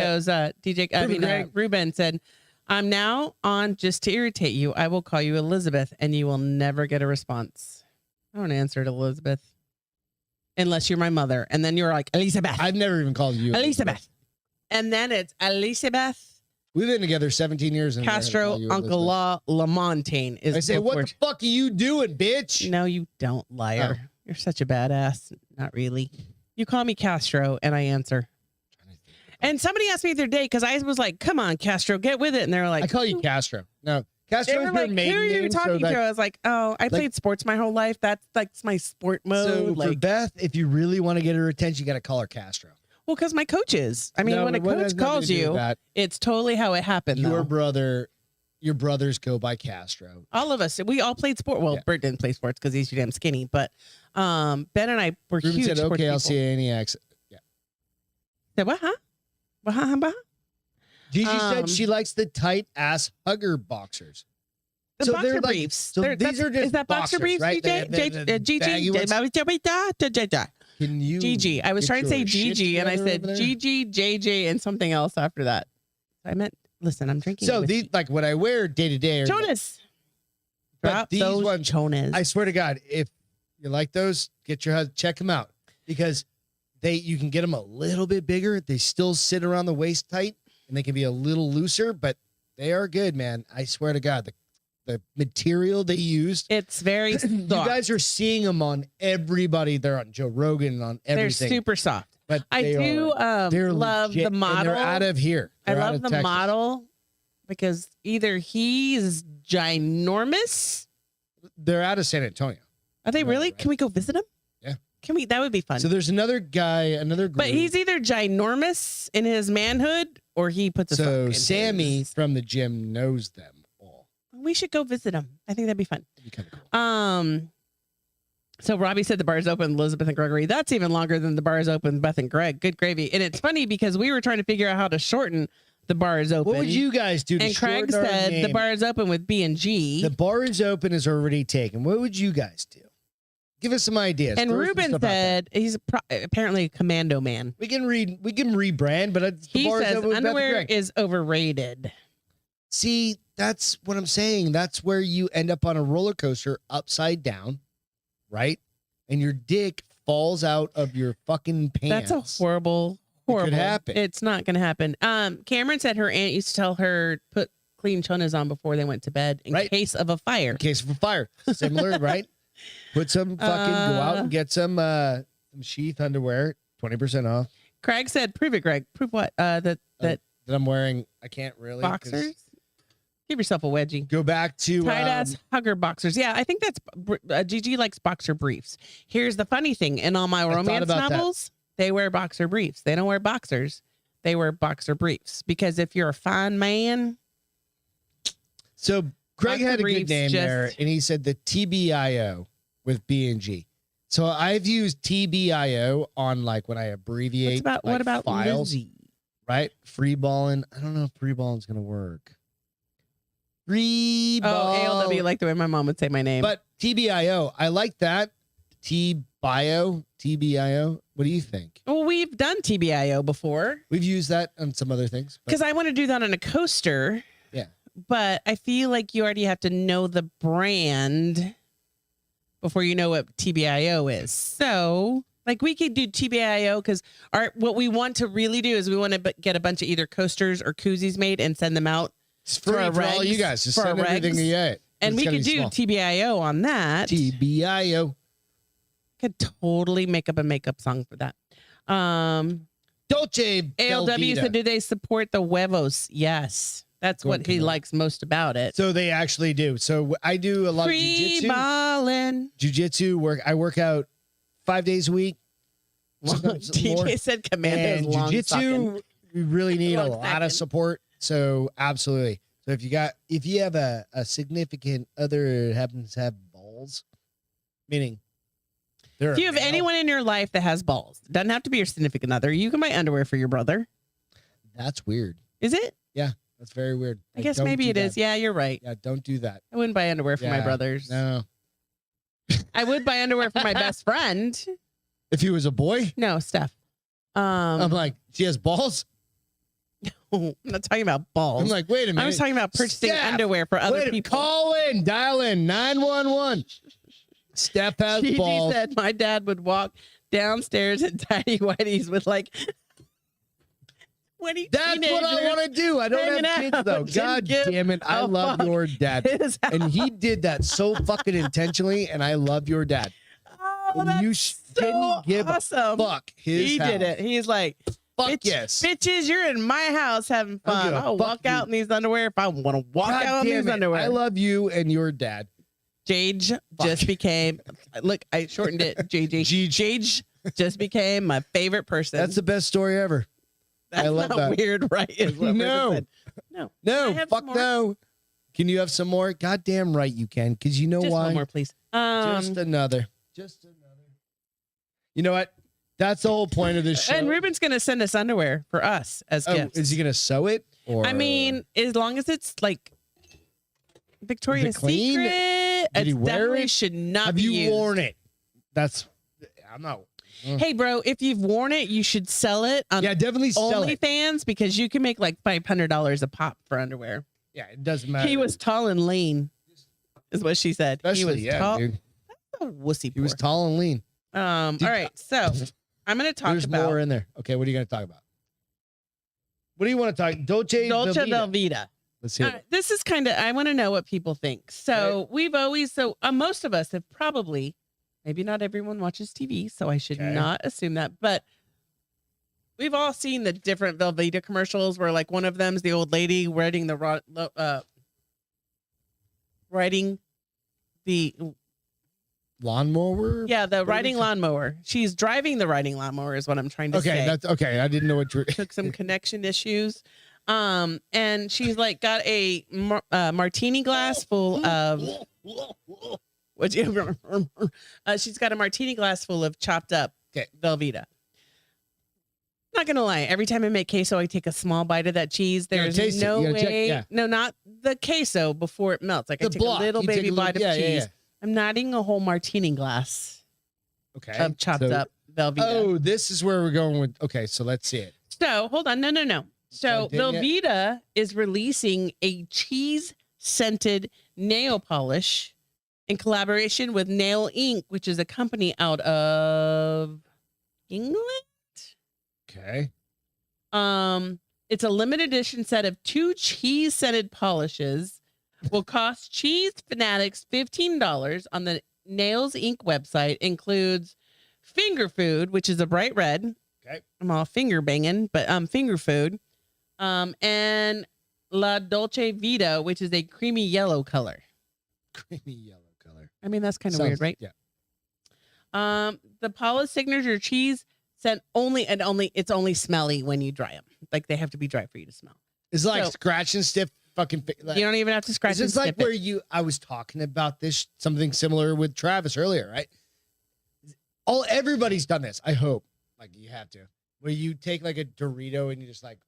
that? goes, Ruben said, "I'm now on just to irritate you. I will call you Elizabeth and you will never get a response." I don't answer to Elizabeth unless you're my mother. And then you're like, Elizabeth. I've never even called you Elizabeth. And then it's Elizabeth We've been together 17 years. And Castro Uncle Lamontagne is I say, both what words. the fuck are you doing, bitch? No, you don't, liar. Oh. You're such a badass. Not really. You call me Castro and I answer. And somebody asked me the other day because I was like, "Come on, Castro, get with it." And they're like, I call you Castro. No, Castro They is were your like, "Who maiden are you name, talking so to?" I was like, "Oh, I played sports my whole life. That's my sport mode." So for Like, Beth, if you really want to get her attention, you got to call her Castro. well, because my coach is. I mean, No, when a but what coach has nothing calls to do with you, that? it's totally how it happened. Your Though. your brothers go by Castro. All of us, we all played sport. Well, Yeah. Bert didn't play sports because he's too damn skinny. But Ben and I were Ruben huge said, sports "Okay, I'll people. see any accent." Yeah. Said, what? Huh? What? Huh? Gigi Um, said she likes the tight ass hugger boxers. The So boxer they're like- briefs. so these That's- are just is that boxer boxers, briefs, right? DJ? They have the baggy ones. Can you, Gigi. I was get trying to say your shit Gigi, and I together said over there? Gigi, JJ, and something else after that. I meant, listen, I'm drinking. So whiskey. these, like what I wear day to day, are Jonas. But Drop these those ones- Jonas. I swear to God, if you like those, get your husband, check them out because you can get them a little bit bigger. They still sit around the waist tight, and they can be a little looser, but they are good, man. I swear to God, the material they used. It's very soft. You guys are seeing them on everybody. They're on Joe Rogan and on They're everything. super soft. But I they do they're love legit, the and model. they're out of here. I They're out love of the Texas. model because either he's ginormous. They're out of San Antonio. Are they No, really? right. Can we go visit him? Yeah. Can we? That would be fun. So there's another guy, another group. but he's either ginormous in his manhood or he puts a sock so in Sammy his- from the gym knows them all. We should go visit him. I think that'd be fun. That'd be kind of cool. So Robbie said the bar is open, Elizabeth and Gregory. That's even longer than the bar is open, Beth and Greg. Good gravy. And it's funny because we were trying to figure out how to shorten the bar is open. What would you guys do to And Craig shorten our said the name? bar is open with B and G. The bar is open is already taken. What would you guys do? Give us some ideas. And Throw some Ruben stuff out there. said he's apparently a commando man. we can rebrand, but the He bar is says open with Beth and underwear Greg. is overrated. See, that's what I'm saying. That's where you end up on a roller coaster upside down, right? And your dick falls out of your fucking pants. That's a horrible. happen. It's not going to happen. Cameron said her aunt used to tell her put clean chonas on before they went to bed in Right. case of a fire. in case of a fire. Similar, right? Put some fucking go out and get some sheath underwear, 20% off. Craig said, "Prove it, Greg. Prove what? That That I'm wearing. I can't really 'cause- boxers. Give yourself a wedgie. Go back to Tight ass hugger boxers. Yeah, I think that's Gigi likes boxer briefs. Here's the funny thing: in all my thought romance about that. novels, they wear boxer briefs. They don't wear boxers. They wear boxer briefs because if you're a fine man, So Greg Boxer had a good briefs name there, just- and he said the TBIO with B&G. So I've used TBIO on like when I abbreviate what about files, Lizzie? right? Free balling. I don't know if free balling's gonna work. Free Oh, ball. ALW, like the way my mom would say my name. But TBIO, I like that. TBIO. What do you think? Well, we've done TBIO before. We've used that on some other things. Because I want to do that on a coaster. Yeah. But I feel like you already have to know the brand before you know what TBIO is. So, like, we could do TBIO because what we want to really do is we want to get a bunch of either coasters or koozies made and send them out. It's free for all you guys. Just send everything you get. And we could do TBIO on that. TBIO. Could totally make up a makeup song for that. Dolce ALW said, do they support the huevos? Yes. That's what he likes most about it. So they actually do. So I do a lot of jiu-jitsu. Ballin'. Jiu-jitsu work. I work out 5 days a week. DJ said Commando's long jiu-jitsu, we really need a lot of support. So absolutely. So if you have a significant other that happens to have balls, meaning if you have anyone in your life that has balls, doesn't have to be your significant other. You can buy underwear for your brother. That's weird. Is it? Yeah, that's very weird. I guess maybe it is. Yeah, you're right. Yeah, don't do that. I wouldn't buy underwear for my brothers. No. I would buy underwear for my best friend. If he was a boy? No, Steph. I'm like, she has balls? I'm not talking about balls. I'm like, wait a minute. I was talking about purchasing underwear for other people. Dial in 911. Steph has balls. She said my dad would walk downstairs in tidy whities with like 20 That's what I want to do. I don't have kids though. God damn it. I love your dad. And he did that so fucking intentionally, and I love your dad. Oh, that's you didn't give awesome. a fuck his house. Did it. He's like, fuck yes. Bitches, you're in my house having fun. I'll walk out in these underwear if I want to walk out in these underwear. I love you and your dad. Jade just became, look, I shortened it. JJ. Jade just became my favorite person. That's the best story ever. That's I love not that. Weird, right? Is what No. No. Fuck no. Can you have some more? Goddamn right you can. Because you know just why? One more, please. Just another. You know what? That's the whole point of this show. And Ruben's going to send us underwear for us as gifts. Is he going to sew it? Or I mean, as long as it's like Victoria's Secret, Did he wear it? Should not have be you used. worn it? I'm not. Hey, bro, if you've worn it, you should sell it on definitely sell OnlyFans because you can make like $500 a pop for underwear. Yeah, it doesn't matter. He was tall and lean, is what she said. Especially, he was tall. Dude. That's a wussy. He was tall and lean. All right, so I'm going to talk There's about. more in there. Okay, what are you going to talk about? What do you want to talk? Dolce Velveeta. Let's hear it. This is kind of. I want to know what people think. So we've always. So most of us have probably. Maybe not everyone watches TV, so I should not assume that. But we've all seen the different Velveeta commercials where, like, one of them's the old lady riding the lawnmower. Yeah, the riding lawnmower. She's driving the riding lawnmower, is what I'm trying to say. Okay, that's okay. I didn't know what you took some connection issues. And she's like got a martini glass full of. She's got a martini glass full of chopped up Velveeta. Not gonna lie, every time I make queso, I take a small bite of that cheese. There's no way, no, not the queso before it melts. Like I take a little baby bite of cheese. Yeah. I'm not eating a whole martini glass. Of chopped up Velveeta. Oh, this is where we're going with. Okay, so let's see it. So hold on, no. So Velveeta is releasing a cheese scented nail polish in collaboration with Nail Inc., which is a company out of England. Okay. It's a limited edition set of 2 cheese scented polishes. Will cost cheese fanatics $15 on the Nails Inc. website. Includes finger food, which is a bright red. Okay. I'm all finger banging, but finger food. And La Dolce Vita, which is a creamy yellow color. Creamy yellow color. I mean, that's kind of weird, right? Yeah. The Paula's signature cheese scent it's only smelly when you dry them. Like they have to be dry for you to smell. It's like scratch and stiff fucking. Like, you don't even have to scratch. It's like where I was talking about this, something similar with Travis earlier, right? Everybody's done this. I hope, like you have to, where you take like a Dorito and you just like,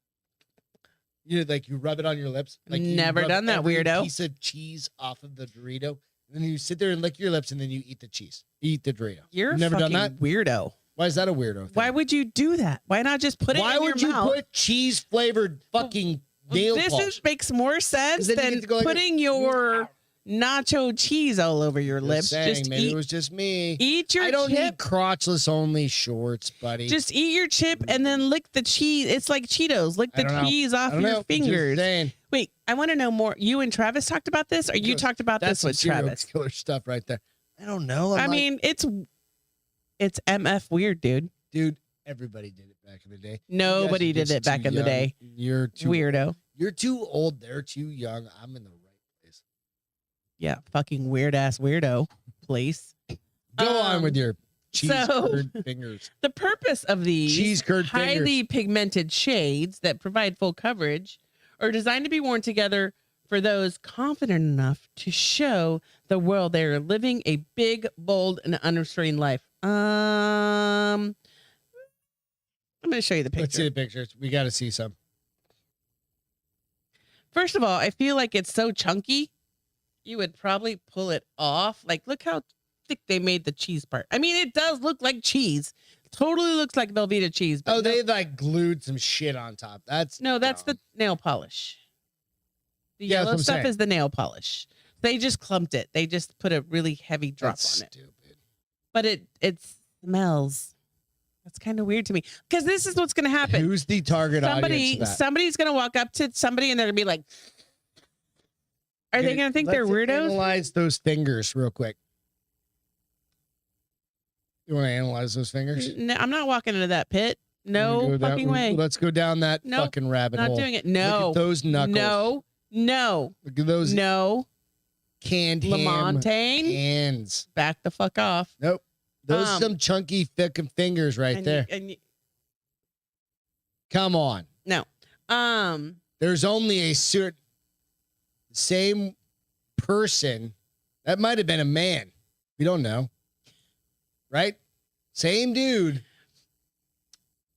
you rub it on your lips. Like never done that, weirdo. Piece of cheese off of the Dorito, and And then you sit there and lick your lips, and then you eat the cheese. Eat the Dorito. You're You've never done fucking that? weirdo. Why is that a weirdo thing? Why would you do that? Why not just put it in your mouth? Why would you put cheese-flavored fucking nail polish? Makes more sense then you than get to go like putting your nacho cheese all over your lips. Just maybe it was just me. Eat your I don't chip. need crotchless only shorts, buddy. Just eat your chip and then lick the cheese. It's like Cheetos. Lick the cheese off your fingers. Wait, I want to know more. You and Travis talked about this, or you talked about this with Travis? Killer stuff right there. I don't know. I mean, it's MF weird, dude. Dude, everybody did it back in the day. Nobody did it back in the day. You're too weirdo. You're too old. They're too young. I'm in the right place. Yeah, fucking weird ass weirdo place. Go on with your cheese curd fingers. The purpose of these cheese curd highly pigmented shades that provide full coverage are designed to be worn together for those confident enough to show the world they are living a big, bold, and unrestrained life. I'm going to show you the picture. Let's see the pictures. We got to see some. First of all, I feel like it's so chunky, you would probably pull it off. Like, look how thick they made the cheese part. I mean, it does look like cheese. Totally looks like Velveeta cheese. But they like glued some shit on top. That's the nail polish. The yellow stuff is the nail polish. They just clumped it. They just put a really heavy drop on it. Stupid. But it smells. That's kind of weird to me, because this is what's going to happen. Who's the target audience? Of that? Somebody's going to walk up to somebody and they're going to be like, are they going to think they're weirdos? Analyze those fingers real quick. You want to analyze those fingers? No, I'm not walking into that pit. No fucking way. Let's go down that fucking rabbit hole. Not doing it. No. Look at those knuckles. No. Look at those. No. Canned Lamontagne. hands. Back the fuck off. Nope. Those some chunky fucking fingers right there. Come on. No. There's only a certain same person. That might have been a man. We don't know. Right? Same dude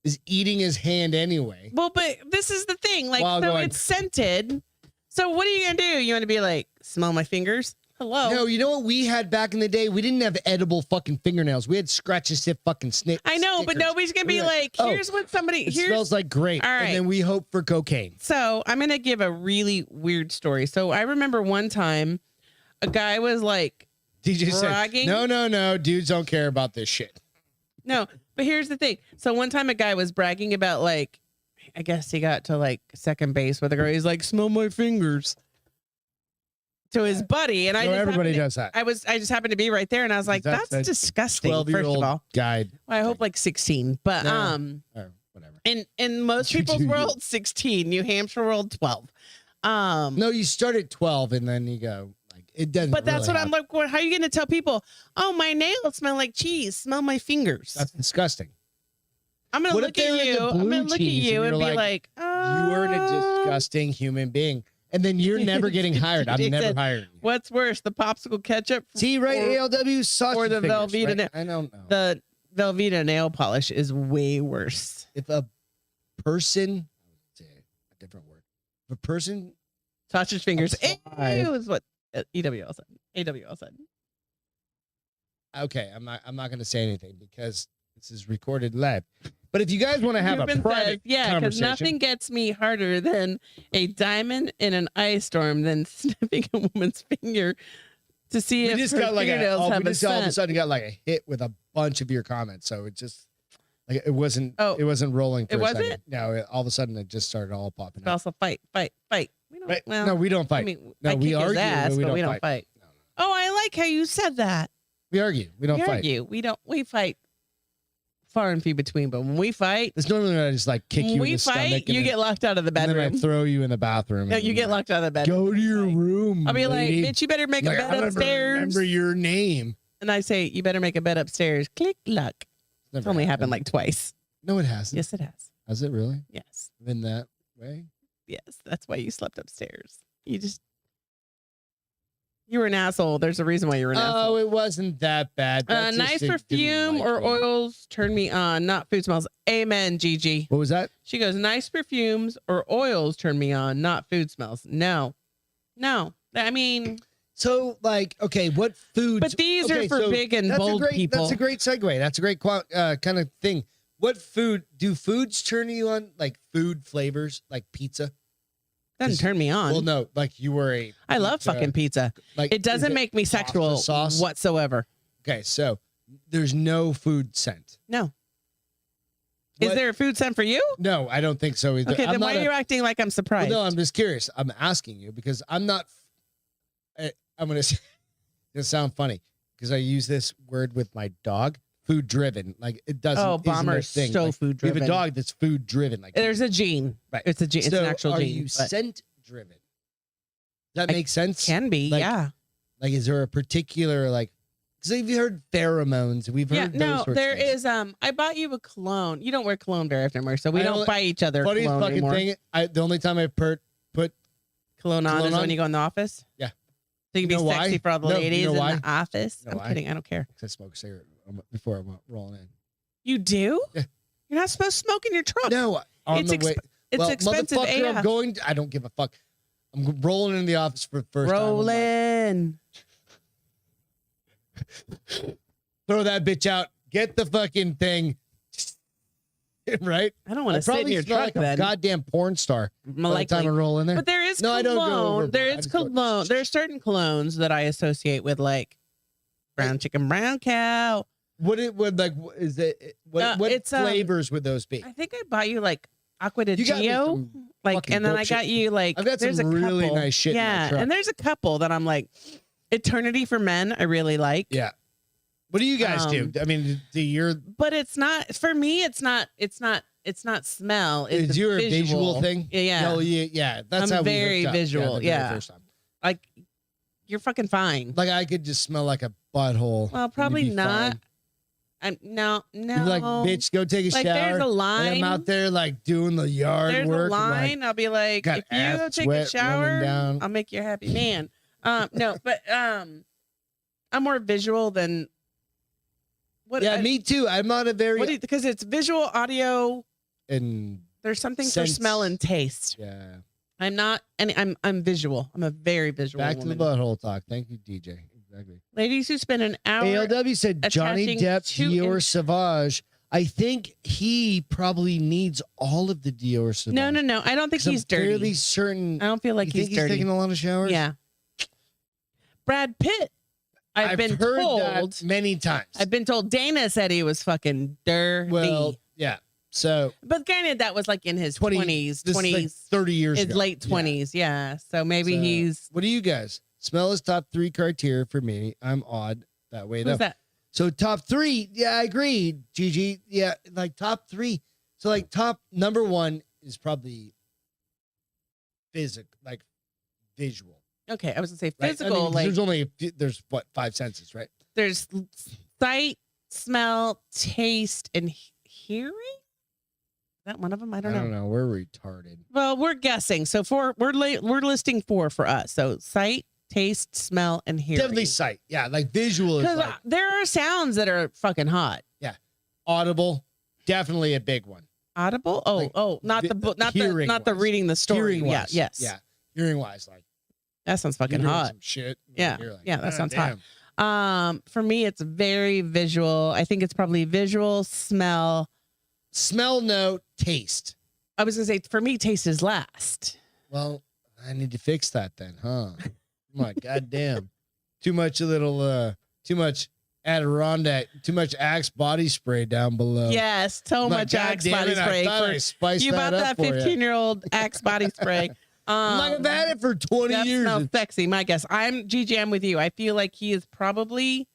is eating his hand anyway. Well, but this is the thing. Like, so it's scented. So what are you going to do? You want to be like, smell my fingers? Hello. No, you know what we had back in the day? We didn't have edible fucking fingernails. We had scratch and sniff fucking snake. I know, but nobody's going to be like, here's what somebody... It smells like grape. All right. And then we hope for cocaine. So I'm going to give a really weird story. So I remember one time a guy was like, DJ bragging. said, no, dudes don't care about this shit. No, but here's the thing. So one time a guy was bragging about, like, I guess he got to like second base with a girl. He's like, smell my fingers. To his buddy, and everybody does that. I just happened to be right there, and I was like, "That's disgusting." 12-year-old first of all, guy. Well, I hope like 16, but whatever. In most people's world, 16. New Hampshire world, 12. No, you start at 12, and then you go like it doesn't. But that's really what I'm like. Well, how are you going to tell people? Oh, my nails smell like cheese. Smell my fingers. That's disgusting. I'm going to look at you. I'm going to look at you and be like, you are a disgusting human being. And then you're never getting hired. I'm never hiring you. What's worse, the popsicle ketchup? See, right? ALW sausage or the fingers, Velveeta. Right? I don't know. The Velveeta nail polish is way worse. If a person, say a different word. If a person, sausage fingers. It was what EWL said. AWL said. Okay, I'm not going to say anything because this is recorded live. But if you guys want to have a private conversation, because nothing gets me harder than a diamond in an ice storm than sniffing a woman's finger to see if her fingernails have a scent. All of a sudden got like a hit with a bunch of your comments, so it just like it wasn't rolling. For it a wasn't. Second. No, all of a sudden it just started all popping up. Also, fight. We don't, right? Well, no, we don't fight. I mean, no, we argue, but we don't fight. No. Oh, I like how you said that. We argue. We don't fight. We fight. Far and few between, but when we fight, it's normally when I just like kick you in the stomach. When we fight, you get locked out of the bedroom. And then I throw you in the bathroom. No, you get locked out of the bedroom. Go to your room. I'll be lady. like, bitch, you better make a bed upstairs. Remember your name. And I say, you better make a bed upstairs. Click, luck. It's only happened like twice. No, it hasn't. Yes, it has. Has it really? Yes. In that way? Yes. That's why you slept upstairs. You were an asshole. There's a reason why you were an asshole. Oh, it wasn't that bad. Nice perfume or oils turn me on, not food smells. Amen, Gigi. What was that? She goes, nice perfumes or oils turn me on, not food smells. No. I mean... So, like, okay, what foods? But these are for big and bold people. That's a great segue. That's a great kind of thing. What foods turn you on? Like food flavors, like pizza? Doesn't turn me on. Well, no, like you were I love fucking pizza. Like it doesn't make me sexual sauce whatsoever. Okay, so there's no food scent. No. Is there a food scent for you? No, I don't think so either. Okay, then why are you acting like I'm surprised? Well, no, I'm just curious. I'm asking you because I'm not. I'm gonna sound funny because I use this word with my dog. Food driven, like it doesn't. Oh, Bomber's so like, food driven. We have a dog that's food driven. Like there's a gene. Right. It's a gene. It's an actual are gene. You scent driven? Does that make sense? Can be. Like, yeah. Like, is there a particular like? Because we've heard pheromones. We've heard those sorts there of things. is. I bought you a cologne. You don't wear cologne very often, so we don't buy each other Funniest cologne fucking anymore. thing. The only time I put cologne on is when you go in the office. Yeah. So you can be sexy for all the ladies in the office. You know I'm why? kidding. I don't care. I smoke a cigarette before I'm rolling in. You do? Yeah. You're not supposed to smoke in your truck. No, on It's the way. It's expensive motherfucker, AF. I'm going. I don't give a fuck. I'm rolling in the office for the first time. Rolling. Throw that bitch out. Get the fucking thing. Right? I don't want to sit in your smell truck like then. a goddamn porn star. By the time I roll in there. But there is No, I don't go cologne. overboard. There I is just go- cologne. There are certain colognes that I associate with like brown chicken, brown cow. What it would like? Is it what it's, flavors would those be? I think I bought you like Aqua de You got me Gio. some Like, fucking and then bullshit. I got you like I've got there's some a really couple. nice shit in my Yeah, truck. and there's a couple that I'm like Eternity for Men. I really like. Yeah. What do you guys do? I mean, do your But it's not for me. It's not smell. It's is the your a visual thing? Yeah. No, yeah. That's I'm how very we hooked up. visual, the very yeah. first time. Like you're fucking fine. Like I could just smell like a butthole. Well, and probably you'd be not. fine. No. You'd be like, bitch, go take a Like, shower. there's a And line. I'm out there like doing the yard There's work. a and, line. I'll be like, got if you go ass take a sweat running shower, down. I'll make you a happy man. No, but I'm more visual than what. Yeah, me too. I'm not a very Because it's visual, audio. and There's something sense. for smell and taste. Yeah. I'm not, and I'm visual. I'm a very visual Back woman. to the butthole talk. Thank you, DJ. Exactly. Ladies who spend an hour. ALW said Johnny attaching Depp, two Dior Sauvage. I think he probably needs all of the Dior Sauvage. No. I don't think he's I'm fairly dirty. certain. I don't feel like You he's think he's dirty. taking a lot of showers? Yeah. Brad Pitt. I've been heard told that many times. I've been told Dana said he was fucking dirty. Well, yeah. So But granted, that was like in his 20s, this is like 30 years his ago. late 20s. Yeah. So maybe So, he's. What do you guys? Smell is top 3 criteria for me. I'm odd that way though. Who's that? So top 3, yeah, I agree, Gigi. Yeah, like top 3. So like top number 1 is probably physical, like visual. Okay. I was going to say Right? physical. I mean, like there's only there's what 5 senses, right? there's sight, smell, taste, and hearing. Is that one of them? I don't know. We're retarded. Well, we're guessing. So we're listing 4 for us. So sight, taste, smell, and hearing. Definitely sight. Yeah, like visual is Because like there are sounds that are fucking hot. audible. Definitely a big one. Audible? Like, Not the book, not the hearing-wise. reading the story. Hearing wise. Yes. Yeah. Hearing wise, like That sounds fucking you hear hot. some shit. Yeah. You're like, Yeah, that "God sounds hot." damn." For me, it's very visual. I think it's probably visual, smell. Smell, no, taste. I was gonna say for me, taste is last. Well, I need to fix that then, huh? My goddamn. Too much Adirondack, too much Axe body spray down below. Yes, so My much Axe goddamn body it, I spray. thought I spiced You bought that that up for you. 15-year-old Axe body spray. I've had it for 20 That years. smells sexy. My guess. I'm Gigi. I'm with you. I feel like he is probably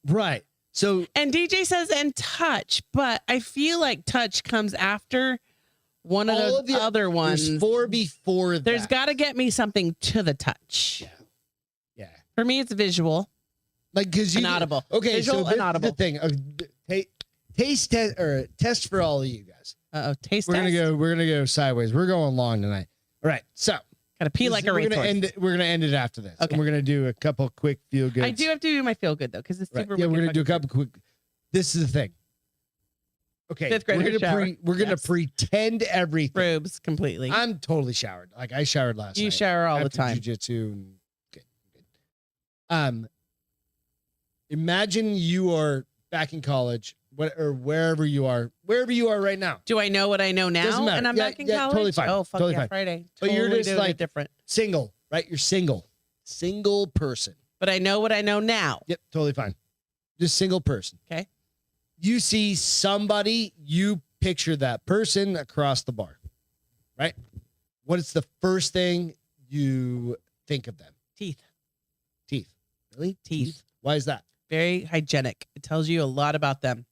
Right. So and DJ says and touch, but I feel like touch comes after one of all the of the other ones. There's 4 before that. There's got to get me something to the touch. Yeah. For me, it's visual. Like because you Inaudible. Okay, Visual, so this inaudible. is the thing. Taste test or test for all of you guys. Taste We're test. gonna go sideways. We're going long tonight. All right, so Gotta pee like a we're racehorse. gonna end it after this. Okay. And we're gonna do a couple quick feel good. I do have to do my feel good though, because it's Right. super. Yeah, we're wicked gonna do a fucking couple quick. This is the thing. Okay, Fifth grader shower. we're gonna Yes. pretend everything. robes completely. I'm totally showered. Like I showered last night. You shower all the after time. Jiu-jitsu. And, okay, good. Imagine you are back in college, or wherever you are right now. Do I know what I know Doesn't now? matter. And I'm Yeah, back in yeah, college? totally fine. Oh, fuck Totally yeah, fine. Friday. But you're Totally just doing it like different. single, right? You're single person. But I know what I know now. Yep, totally fine. Just single person. Okay. You see somebody, you picture that person across the bar, right? What is the first thing you think of them? Teeth. Really? Teeth. Why is that? Very hygienic. It tells you a lot about them.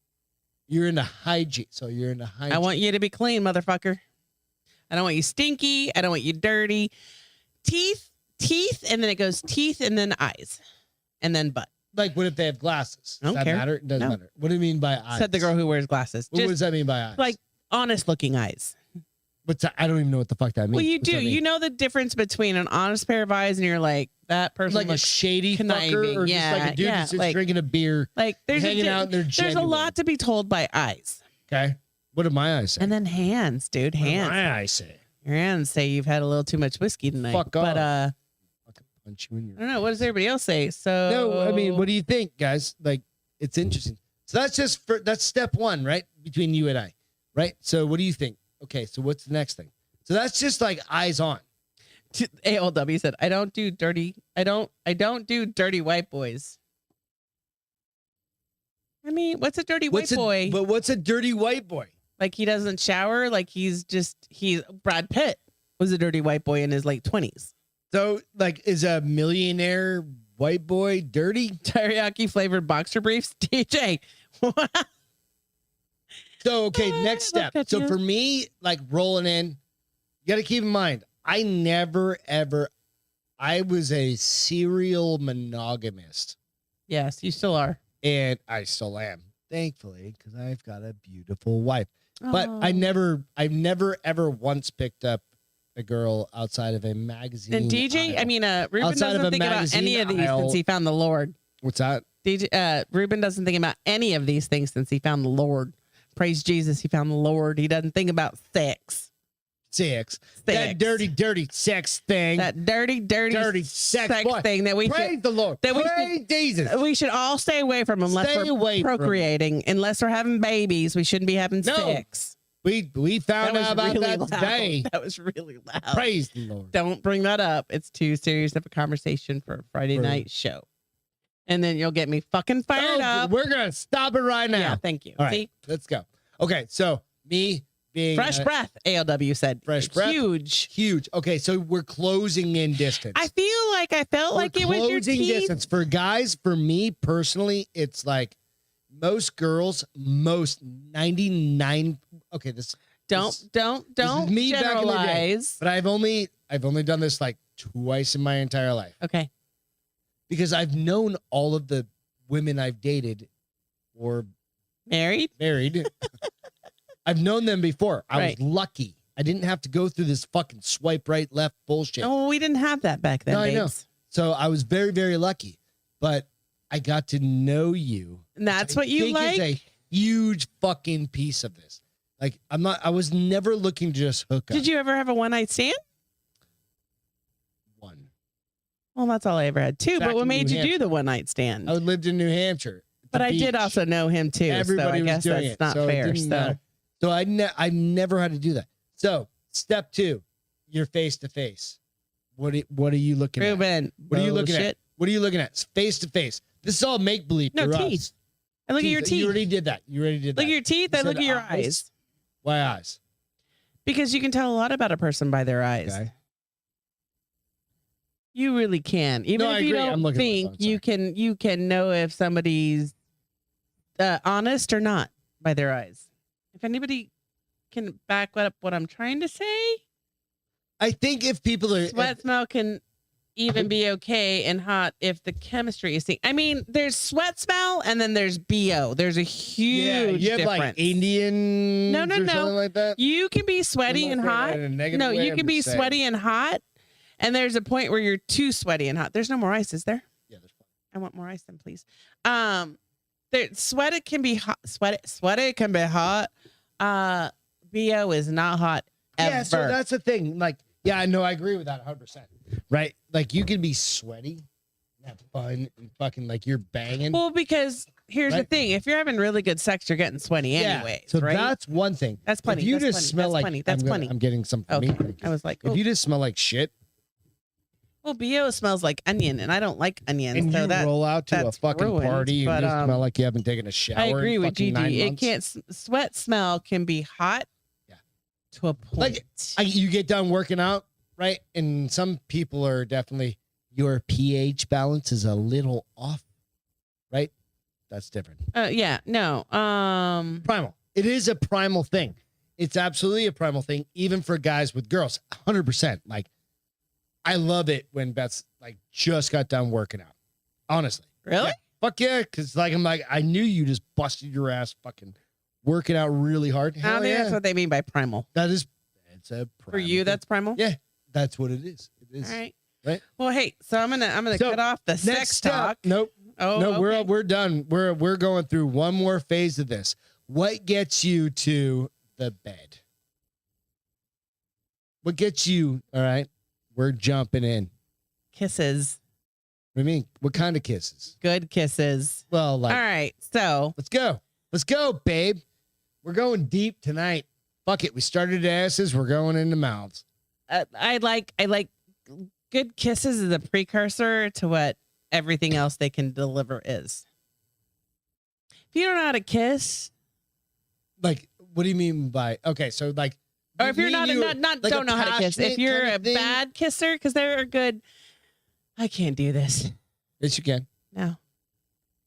You're into hygiene. So you're into hygiene. I want you to be clean, motherfucker. I don't want you stinky. I don't want you dirty. Teeth, and then it goes teeth, and then eyes, and then butt. Like, what if they have glasses? I don't Does that care. matter? It doesn't No. matter. What do you mean by eyes? Said the girl who wears glasses. What does that mean by eyes? Like honest looking eyes. What's that? I don't even know what the fuck that means. Well, you What's do. that mean? You know the difference between an honest pair of eyes and you're like, that person like a looks shady conniving. fucker, or Yeah, just like a dude yeah, that's just like- drinking a beer, like there's hanging out, and they're there's a genuine. lot to be told by eyes. Okay. What do my eyes say? And then hands, dude. What do Hands. my eyes say? Your hands say you've had a little too much whiskey tonight. Fuck but off. Fucking punch you in your. I don't know. What does everybody else say? So No, I mean, what do you think, guys? Like, it's interesting. So that's step one, right? Between you and I, right? So what do you think? Okay, so what's the next thing? So that's just like eyes on. ALW said, I don't do dirty white boys. I mean, what's a dirty white boy? But what's a dirty white boy? Like he doesn't shower, like he's Brad Pitt was a dirty white boy in his late 20s. So, like, is a millionaire white boy dirty? Teriyaki flavored boxer briefs. DJ. So, okay, next I love step. So Ketchup. for me, like rolling in, you got to keep in mind, I was a serial monogamist, Yes, you still are. and I still am, thankfully, because I've got a beautiful wife. But Oh. I've never ever once picked up a girl outside of a magazine. And DJ, aisle. I mean, Ruben Outside of doesn't a think about any magazine of these aisle. since he found the Lord. What's that? DJ, Ruben doesn't think about any of these things since he found the Lord. Praise Jesus, he found the Lord. He doesn't think about sex. Sex. That dirty sex thing. That dirty sex boy. thing that we Praise should, the Lord. that we Praise Jesus. we should all stay away from unless Stay we're away from it. procreating. Unless we're having babies, we shouldn't be having No. sex. We found out about that loud. today. That was really loud. Praise the Lord. Don't bring that up. It's too serious of a conversation for a Friday night show. And then you'll get me fucking fired up. We're gonna stop it right now. Yeah, thank you. All right, See? let's go. Okay, so me being Fresh breath, ALW said. Fresh breath? Huge. Okay, so we're closing in distance. I feel like I felt We're like it was your closing teeth. distance for guys. For me personally, it's like most girls, most 99. Okay, Don't is me back in the day. generalize. but I've only done this like twice in my entire life Okay. because I've known all of the women I've dated or Married? married. I've known them before. I Right. was lucky. I didn't have to go through this fucking swipe right, left bullshit. Oh, we didn't have that back then, No, I know. babes. So I was very, very lucky. But I got to know you. And that's I what you think like? is a huge fucking piece of this. Like I was never looking to just hook up. Did you ever have a one night stand? One. Well, that's all I ever had too. Back But what in made New you do Hampshire. the one night stand? I lived in New Hampshire. at But the I did beach. also know him too. Everybody so I was guess doing that's it. not So it fair. didn't So matter. So I never had to do that. So step 2, you're face to face. What are you looking at? Ruben, What are you looking at? bullshit. What are you looking at? Face to face. This is all make believe. No, teeth. I look at your You teeth. already did that. You already did that. Look at your teeth. You I look said at your eyes. eyes. Why eyes? Because you can tell a lot about a person by their eyes. Okay. You really can. Even No, I if you agree. I'm don't looking at my think phone, you can know if somebody's honest or not by their eyes. If anybody can back up what I'm trying to say, I think if people are sweat smell can even be okay and hot if the chemistry is synced. I mean, there's sweat smell and then there's BO. There's a huge you have difference. like Indian No, or something like that. You can be sweaty I'm and not saying hot. that in a negative No, way, you I'm can be just saying. sweaty and hot, and there's a point where you're too sweaty and hot. There's no more ice, is there? Yeah, there's fun. I want more ice then, please. Sweat it can be hot. Sweat it can be hot. BO is not hot ever. Yeah, so that's the thing. Like, yeah, I know, I agree with that 100%. Right? Like, you can be sweaty have fun and fucking like you're banging. Well, because here's the thing: if you're having really good sex, you're getting sweaty anyway. So right? that's one thing. That's plenty. If you that's just plenty. smell that's like plenty. That's plenty. I'm getting some for Okay. me. I was like, if you just smell like shit, well, BO smells like onion, and I don't like onions. and so you that roll out to a that's fucking ruined, party and but, you smell like you haven't taken a shower. I agree in with fucking Gigi. 9 It months. can't. Sweat smell can be hot. Yeah. To a point. Like you get done working out, right? And some people are definitely your pH balance is a little off, right? That's different. Yeah. No. Primal. It is a primal thing. It's absolutely a primal thing, even for guys with girls. 100%. Like, I love it when Beth's like just got done working out. Honestly. Really? Yeah, fuck yeah. Cause like I'm like, I knew you just busted your ass fucking working out really hard. I Hell don't think yeah. that's what they mean by primal. It's a primal For you, thing. that's primal. Yeah, that's what it is. It is. All right. Right. Well, hey. So I'm gonna So, cut off the sex Next step. talk. Nope. Oh, No, okay. we're done. We're going through one more phase of this. What gets you to the bed? What gets you? All right. We're jumping in. Kisses. What do you mean? What kind of kisses? Good kisses. Well, like, All right. So let's go. Let's go, babe. We're going deep tonight. Fuck it. We started at asses. We're going into mouths. I like good kisses is a precursor to what everything else they can deliver is. If you don't know how to kiss, Like, what do you mean by? Okay, so like, or if you're not like don't a know how to kiss, if passionate you're kind a of thing? bad kisser, because they're good. I can't do this. Yes, you can. No,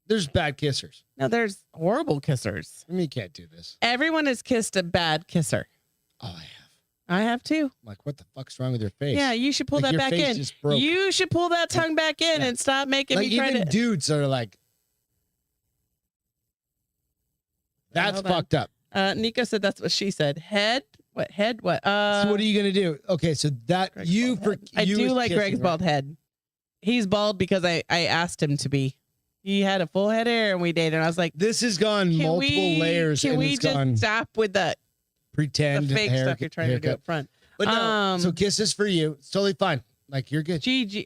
There's bad kissers. no, there's horrible kissers. I mean, you can't do this. Everyone has kissed a bad kisser. Oh, I have. I have too. I'm like, what the fuck's wrong with your face? Yeah, you should pull Like, that your back face in. just broke. You should pull that tongue back in Yeah. and stop making Like me try even to. dudes are like, that's Hold on. fucked up. Nico said that's what she said. Head? What head? What? So what are you gonna do? Okay, so that Greg's you bald for head. I you do was like kissing, Greg's right? bald head. He's bald because I asked him to be. He had a full head of hair and we dated. And I was like, This has gone can multiple layers Can and we it's just gone stop with the pretend fake hair, stuff you're trying to do haircut. up front? But no, so Um, kisses for you. It's totally fine. Like you're good. GG.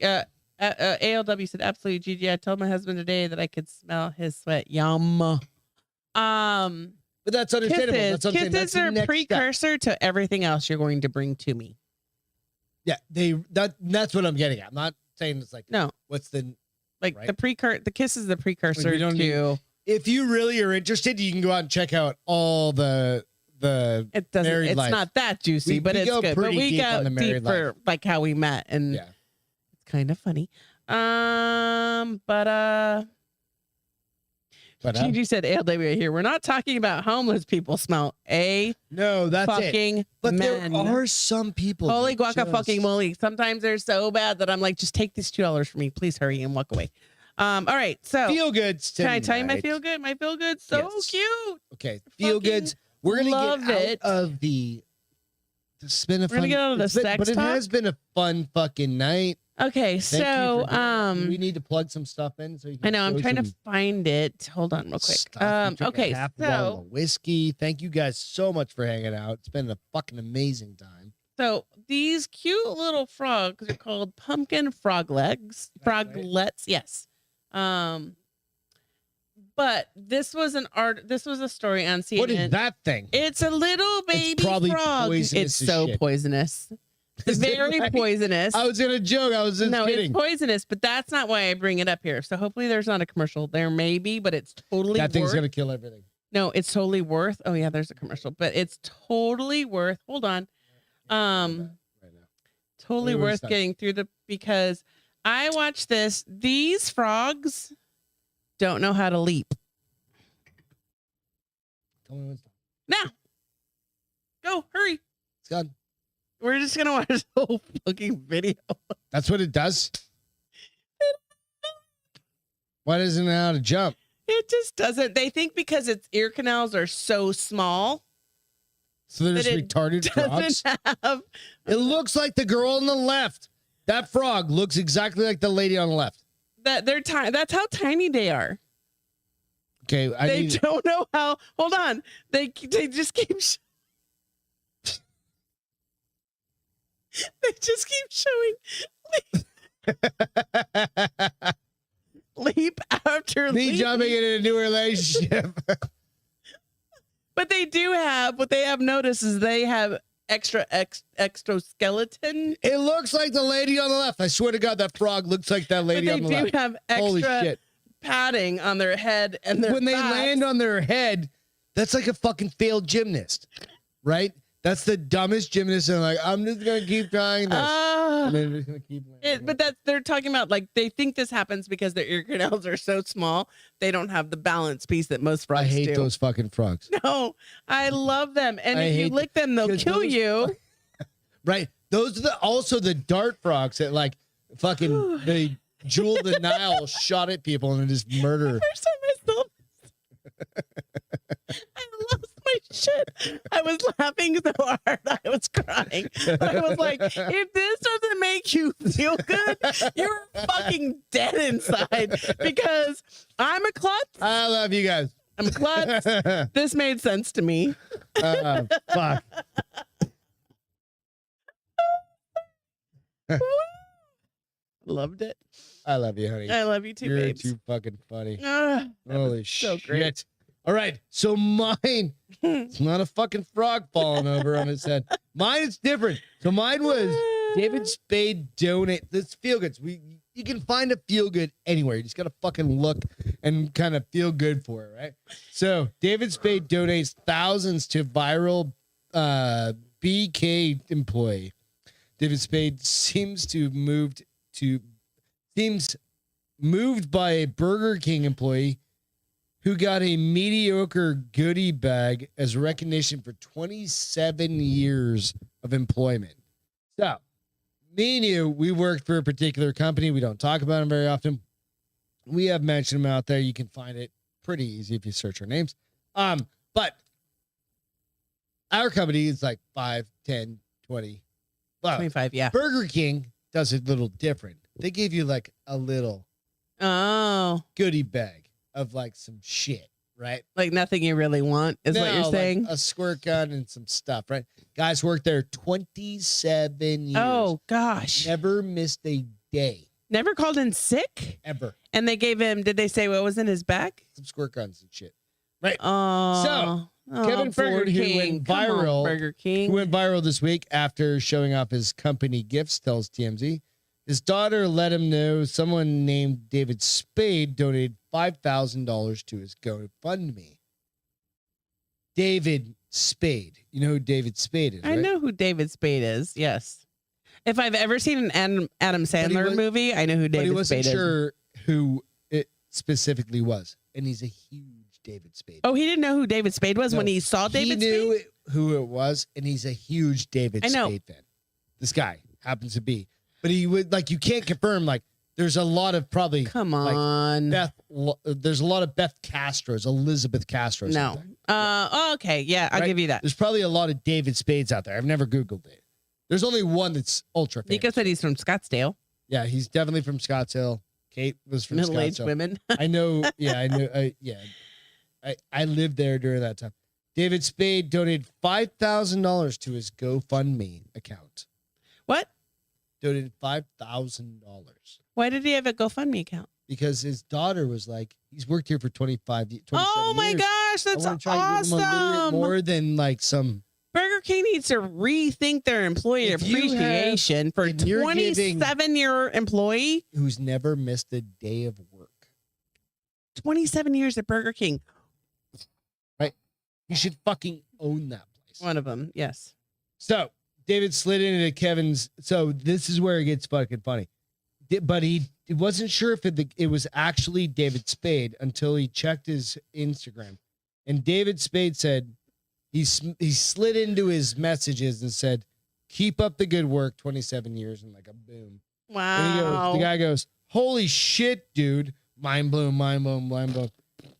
ALW said absolutely. GG. I told my husband today that I could smell his sweat. Yum. But that's understandable. Kisses. That's what I'm saying. That's Kisses the are a next step. precursor to everything else you're going to bring to me. Yeah, that's what I'm getting at. I'm not saying it's like No, what's the like Right. the kiss is the precursor we don't to. if you really are interested, you can go out and check out all the It doesn't. married It's life. not that juicy, but we it's go good. But pretty we deep go on the deep married for like how we met, and yeah. it's kind of funny. But Gigi said, "ALW here. We're not talking about homeless people smell. No, that's it. Fucking But men. there are some people. Holy that guaca fucking just- moly. Sometimes they're so bad that I'm like, just take this $2 from me. Please hurry and walk away. All right. So Feel goods. can I tell you my tonight. feel good? My feel good so Yes. cute. Okay, feel Fucking goods. We're gonna love get out it. of the. It's been a We're fun. gonna get out of the it's been- sex but it talk? has been a fun fucking night. Okay, Thank you so for doing it. we need to plug some stuff in. So you can I know I'm show trying to some find it. Hold on real quick. stuff. You took a Okay, half bottle so of whiskey. Thank you guys so much for hanging out. It's been a fucking amazing time. so these cute little frogs are called pumpkin frog legs. That's right. Froglets, yes. But this was a story on CNN. What is that thing? It's a little baby probably frog. poisonous It's as so shit. poisonous. It's Is it very right? poisonous. I was gonna joke. I was just No, kidding. it's poisonous, but that's not why I bring it up here. So hopefully there's not a commercial. There may be, but it's totally That thing's worth. gonna kill everything. No, it's totally worth. Oh yeah, there's a commercial, but it's totally worth. Hold on. Right now. Totally Wait, what is worth that? getting through because I watched this. These frogs don't know how to leap. Tell me when it's done. Now, go hurry. It's gone. We're just gonna watch the whole fucking video. That's what it does. Why doesn't it know how to jump? It just doesn't. They think because its ear canals are so small, So they're But just it retarded frogs. doesn't have. It looks like the girl on the left. That frog looks exactly like the lady on the left. That they're tiny. That's how tiny they are. Okay, They don't know how. Hold on. They just keep. They just keep showing. leap after Me leap. jumping into a new relationship. But they do have, what they have noticed is they have exoskeleton. It looks like the lady on the left. I swear to God, that frog looks like that lady on the But they left. do have Holy extra shit. padding on their head and their When they backs. land on their head, that's like a fucking failed gymnast, right? That's the dumbest gymnast. And like, I'm just going to keep trying this. And then they're just going to keep landing. But that's, they're talking about, like, they think this happens because their ear canals are so small. They don't have the balance piece that most frogs I hate do. those fucking frogs. No, I love them. And I if you hate lick them, they'll 'cause kill those- you. Right. Those are also the dart frogs that like fucking they Jewel the Nile shot at people and just murder. First time I saw this, I lost my shit. I was laughing so hard I was crying. I was like, if this doesn't make you feel good, you're fucking dead inside. Because I'm a klutz. I love you guys. I'm a klutz. This made sense to me. Fuck. Loved it. I love you, honey. I love you too, You're babes. too fucking funny. That Holy was so shit. great. All right. So mine, it's not a fucking frog falling over on his head. Mine is different. So mine was David Spade donate. This feel goods. You can find a feel good anywhere. You just gotta fucking look and kind of feel good for it, right? So David Spade donates thousands to viral BK employee. David Spade seems moved by a Burger King employee who got a mediocre goodie bag as recognition for 27 years of employment. So, me and you, we worked for a particular company. We don't talk about them very often. We have mentioned them out there. You can find it pretty easy if you search our names. But our company is like 5, 10, 20. Well, 25, yeah. Burger King does it a little different. They give you like a little goodie bag of like some shit, right? Like nothing you really want is what you're No, saying. like a squirt gun and some stuff, right? Guys worked there 27 years. Oh gosh. Never missed a day. Never called in sick? Ever. And they gave him, did they say what was in his bag? Some squirt guns and shit. Right. Oh. Kevin Ford, who King. went Come on, viral, Burger King. who went viral this week after showing off his company gifts, tells TMZ. His daughter let him know someone named David Spade donated $5,000 to his GoFundMe. David Spade. You know who David Spade is, right? I know who David Spade is. Yes. If I've ever seen an Adam Sandler movie, I know who But he David wasn't Spade is. sure who it specifically was. And he's a huge David Spade. Oh, he didn't know who David Spade was No, when he saw David he knew Spade? who it was, and he's a huge David I know. Spade fan. This guy happens to be. But he would, like, you can't confirm, like, there's a lot of probably Come like, on. there's a lot of Beth Castros, Elizabeth Castros. No. Okay. Yeah, I'll Right? give you that. There's probably a lot of David Spades out there. I've never Googled it. There's only one that's ultra famous. Nico said he's from Scottsdale. Yeah, he's definitely from Scottsdale. Kate was from Middle-aged Scottsdale. women. I know. Yeah, I know. I lived there during that time. David Spade donated $5,000 to his GoFundMe account. What? Donated $5,000 Why did he have a GoFundMe account? because his daughter was like, he's worked here for 27 Oh my years. gosh, that's I want to try and give him a little bit awesome. more than like some. Burger King needs to rethink their employee If you appreciation for a if you're 27-year employee. Who's never missed a day of work. 27 years at Burger King. You should fucking own that place. One of them, yes. So David slid into Kevin's. So this is where it gets fucking funny. But he wasn't sure if it was actually David Spade until he checked his Instagram. And David Spade said he slid into his messages and said, "Keep up the good work, 27 years," and like a boom. Wow. And the guy goes, "Holy shit, dude. Mind blown, mind blown, mind blown."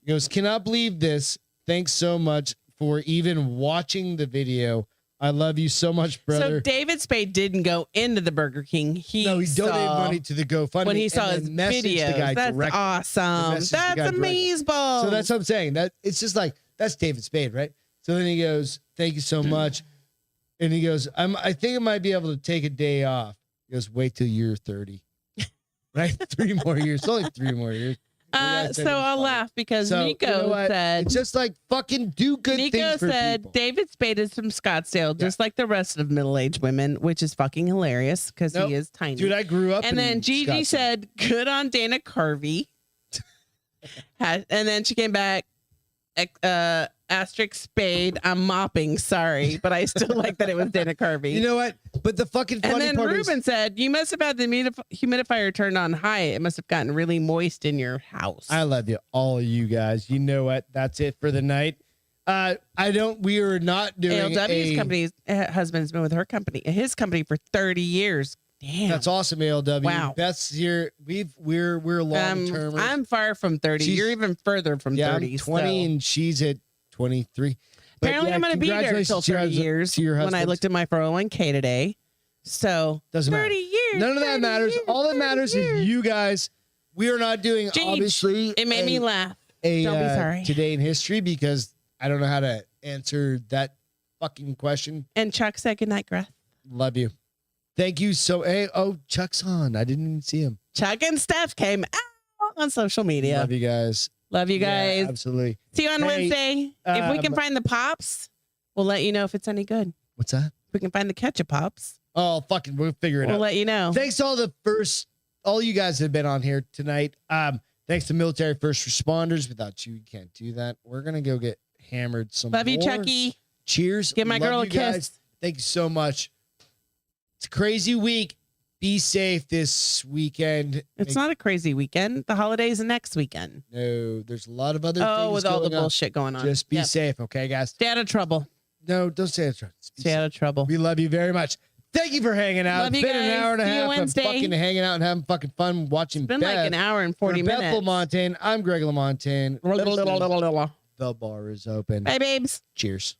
He goes, "Cannot believe this. Thanks so much for even watching the video. I love you so much, brother." So David Spade didn't go into the Burger King. He donated saw money to the GoFundMe when he saw and his then messaged videos. the guy That's directly. awesome. Messaged the guy That's directly. amazing. So that's what I'm saying. That it's just like that's David Spade, right? So then he goes, "Thank you so much," and he goes, I think I might be able to take a day off." He goes, "Wait till you're 30." right? 3 more years. It's only 3 more years. So I'll laugh because So, Nico you know what? said, it's just like fucking do good Nico things for said people. David Spade is from Scottsdale, just like the rest of middle-aged women, which is fucking hilarious because Nope. he is tiny. Dude, I grew up and in then Gigi Scottsdale. said, good on Dana Carvey. And then she came back, asterisk Spade, I'm mopping, sorry, but I still like that it was Dana Carvey. You know what? But the fucking funny And then part Ruben said, you must have had the humidifier turned on high. It must have gotten really moist in your house. I love you, all of you guys. You know what? That's it for the night. We are not doing ALW's company's husband's been with his company for 30 years. Damn. That's awesome, ALW. Wow. Beth's here. We're long term. I'm far from 30. You're even further from 30. I'm 20 and she's at 23. But Apparently, I'm going to be there until 30 years when I looked at my 401k today. So, doesn't 30 matter. years. None of that matters. Years, All that matters is you guys. We are not doing, Gage, obviously. it made me laugh. Don't be sorry. Today in history because I don't know how to answer that fucking question. And Chuck said goodnight, Greth. Love you. Thank you so. Hey, Chuck's on. I didn't even see him. Chuck and Steph came out on social media. Love you guys. Love you guys. Yeah, absolutely. See you on Wednesday. If we can find the pops, we'll let you know if it's any good. What's that? If we can find the ketchup pops, Oh, fucking, we'll figure it out. we'll let you know. Thanks to all you guys that have been on here tonight. Thanks to military first responders. Without you, we can't do that. We're gonna go get hammered some Love you, more. Chucky. Cheers. Give my Love girl a you guys. kiss. Thank you so much. It's a crazy week. Be safe this weekend. It's not a crazy weekend. The holidays are next weekend. No, there's a lot of other things with all the going on. bullshit going on. Just be Yep. safe, okay, guys? Stay out of trouble. No, don't say it. Stay out of trouble. We love you very much. Thank you for hanging out. Love It's you been an guys. hour and a See you half of Wednesday. fucking hanging out and having fucking fun watching It's been Beth. like an hour and 40 For Beth minutes. LaMontagne, I'm Greg LaMontagne. Bye, The bar is open. babes. Cheers.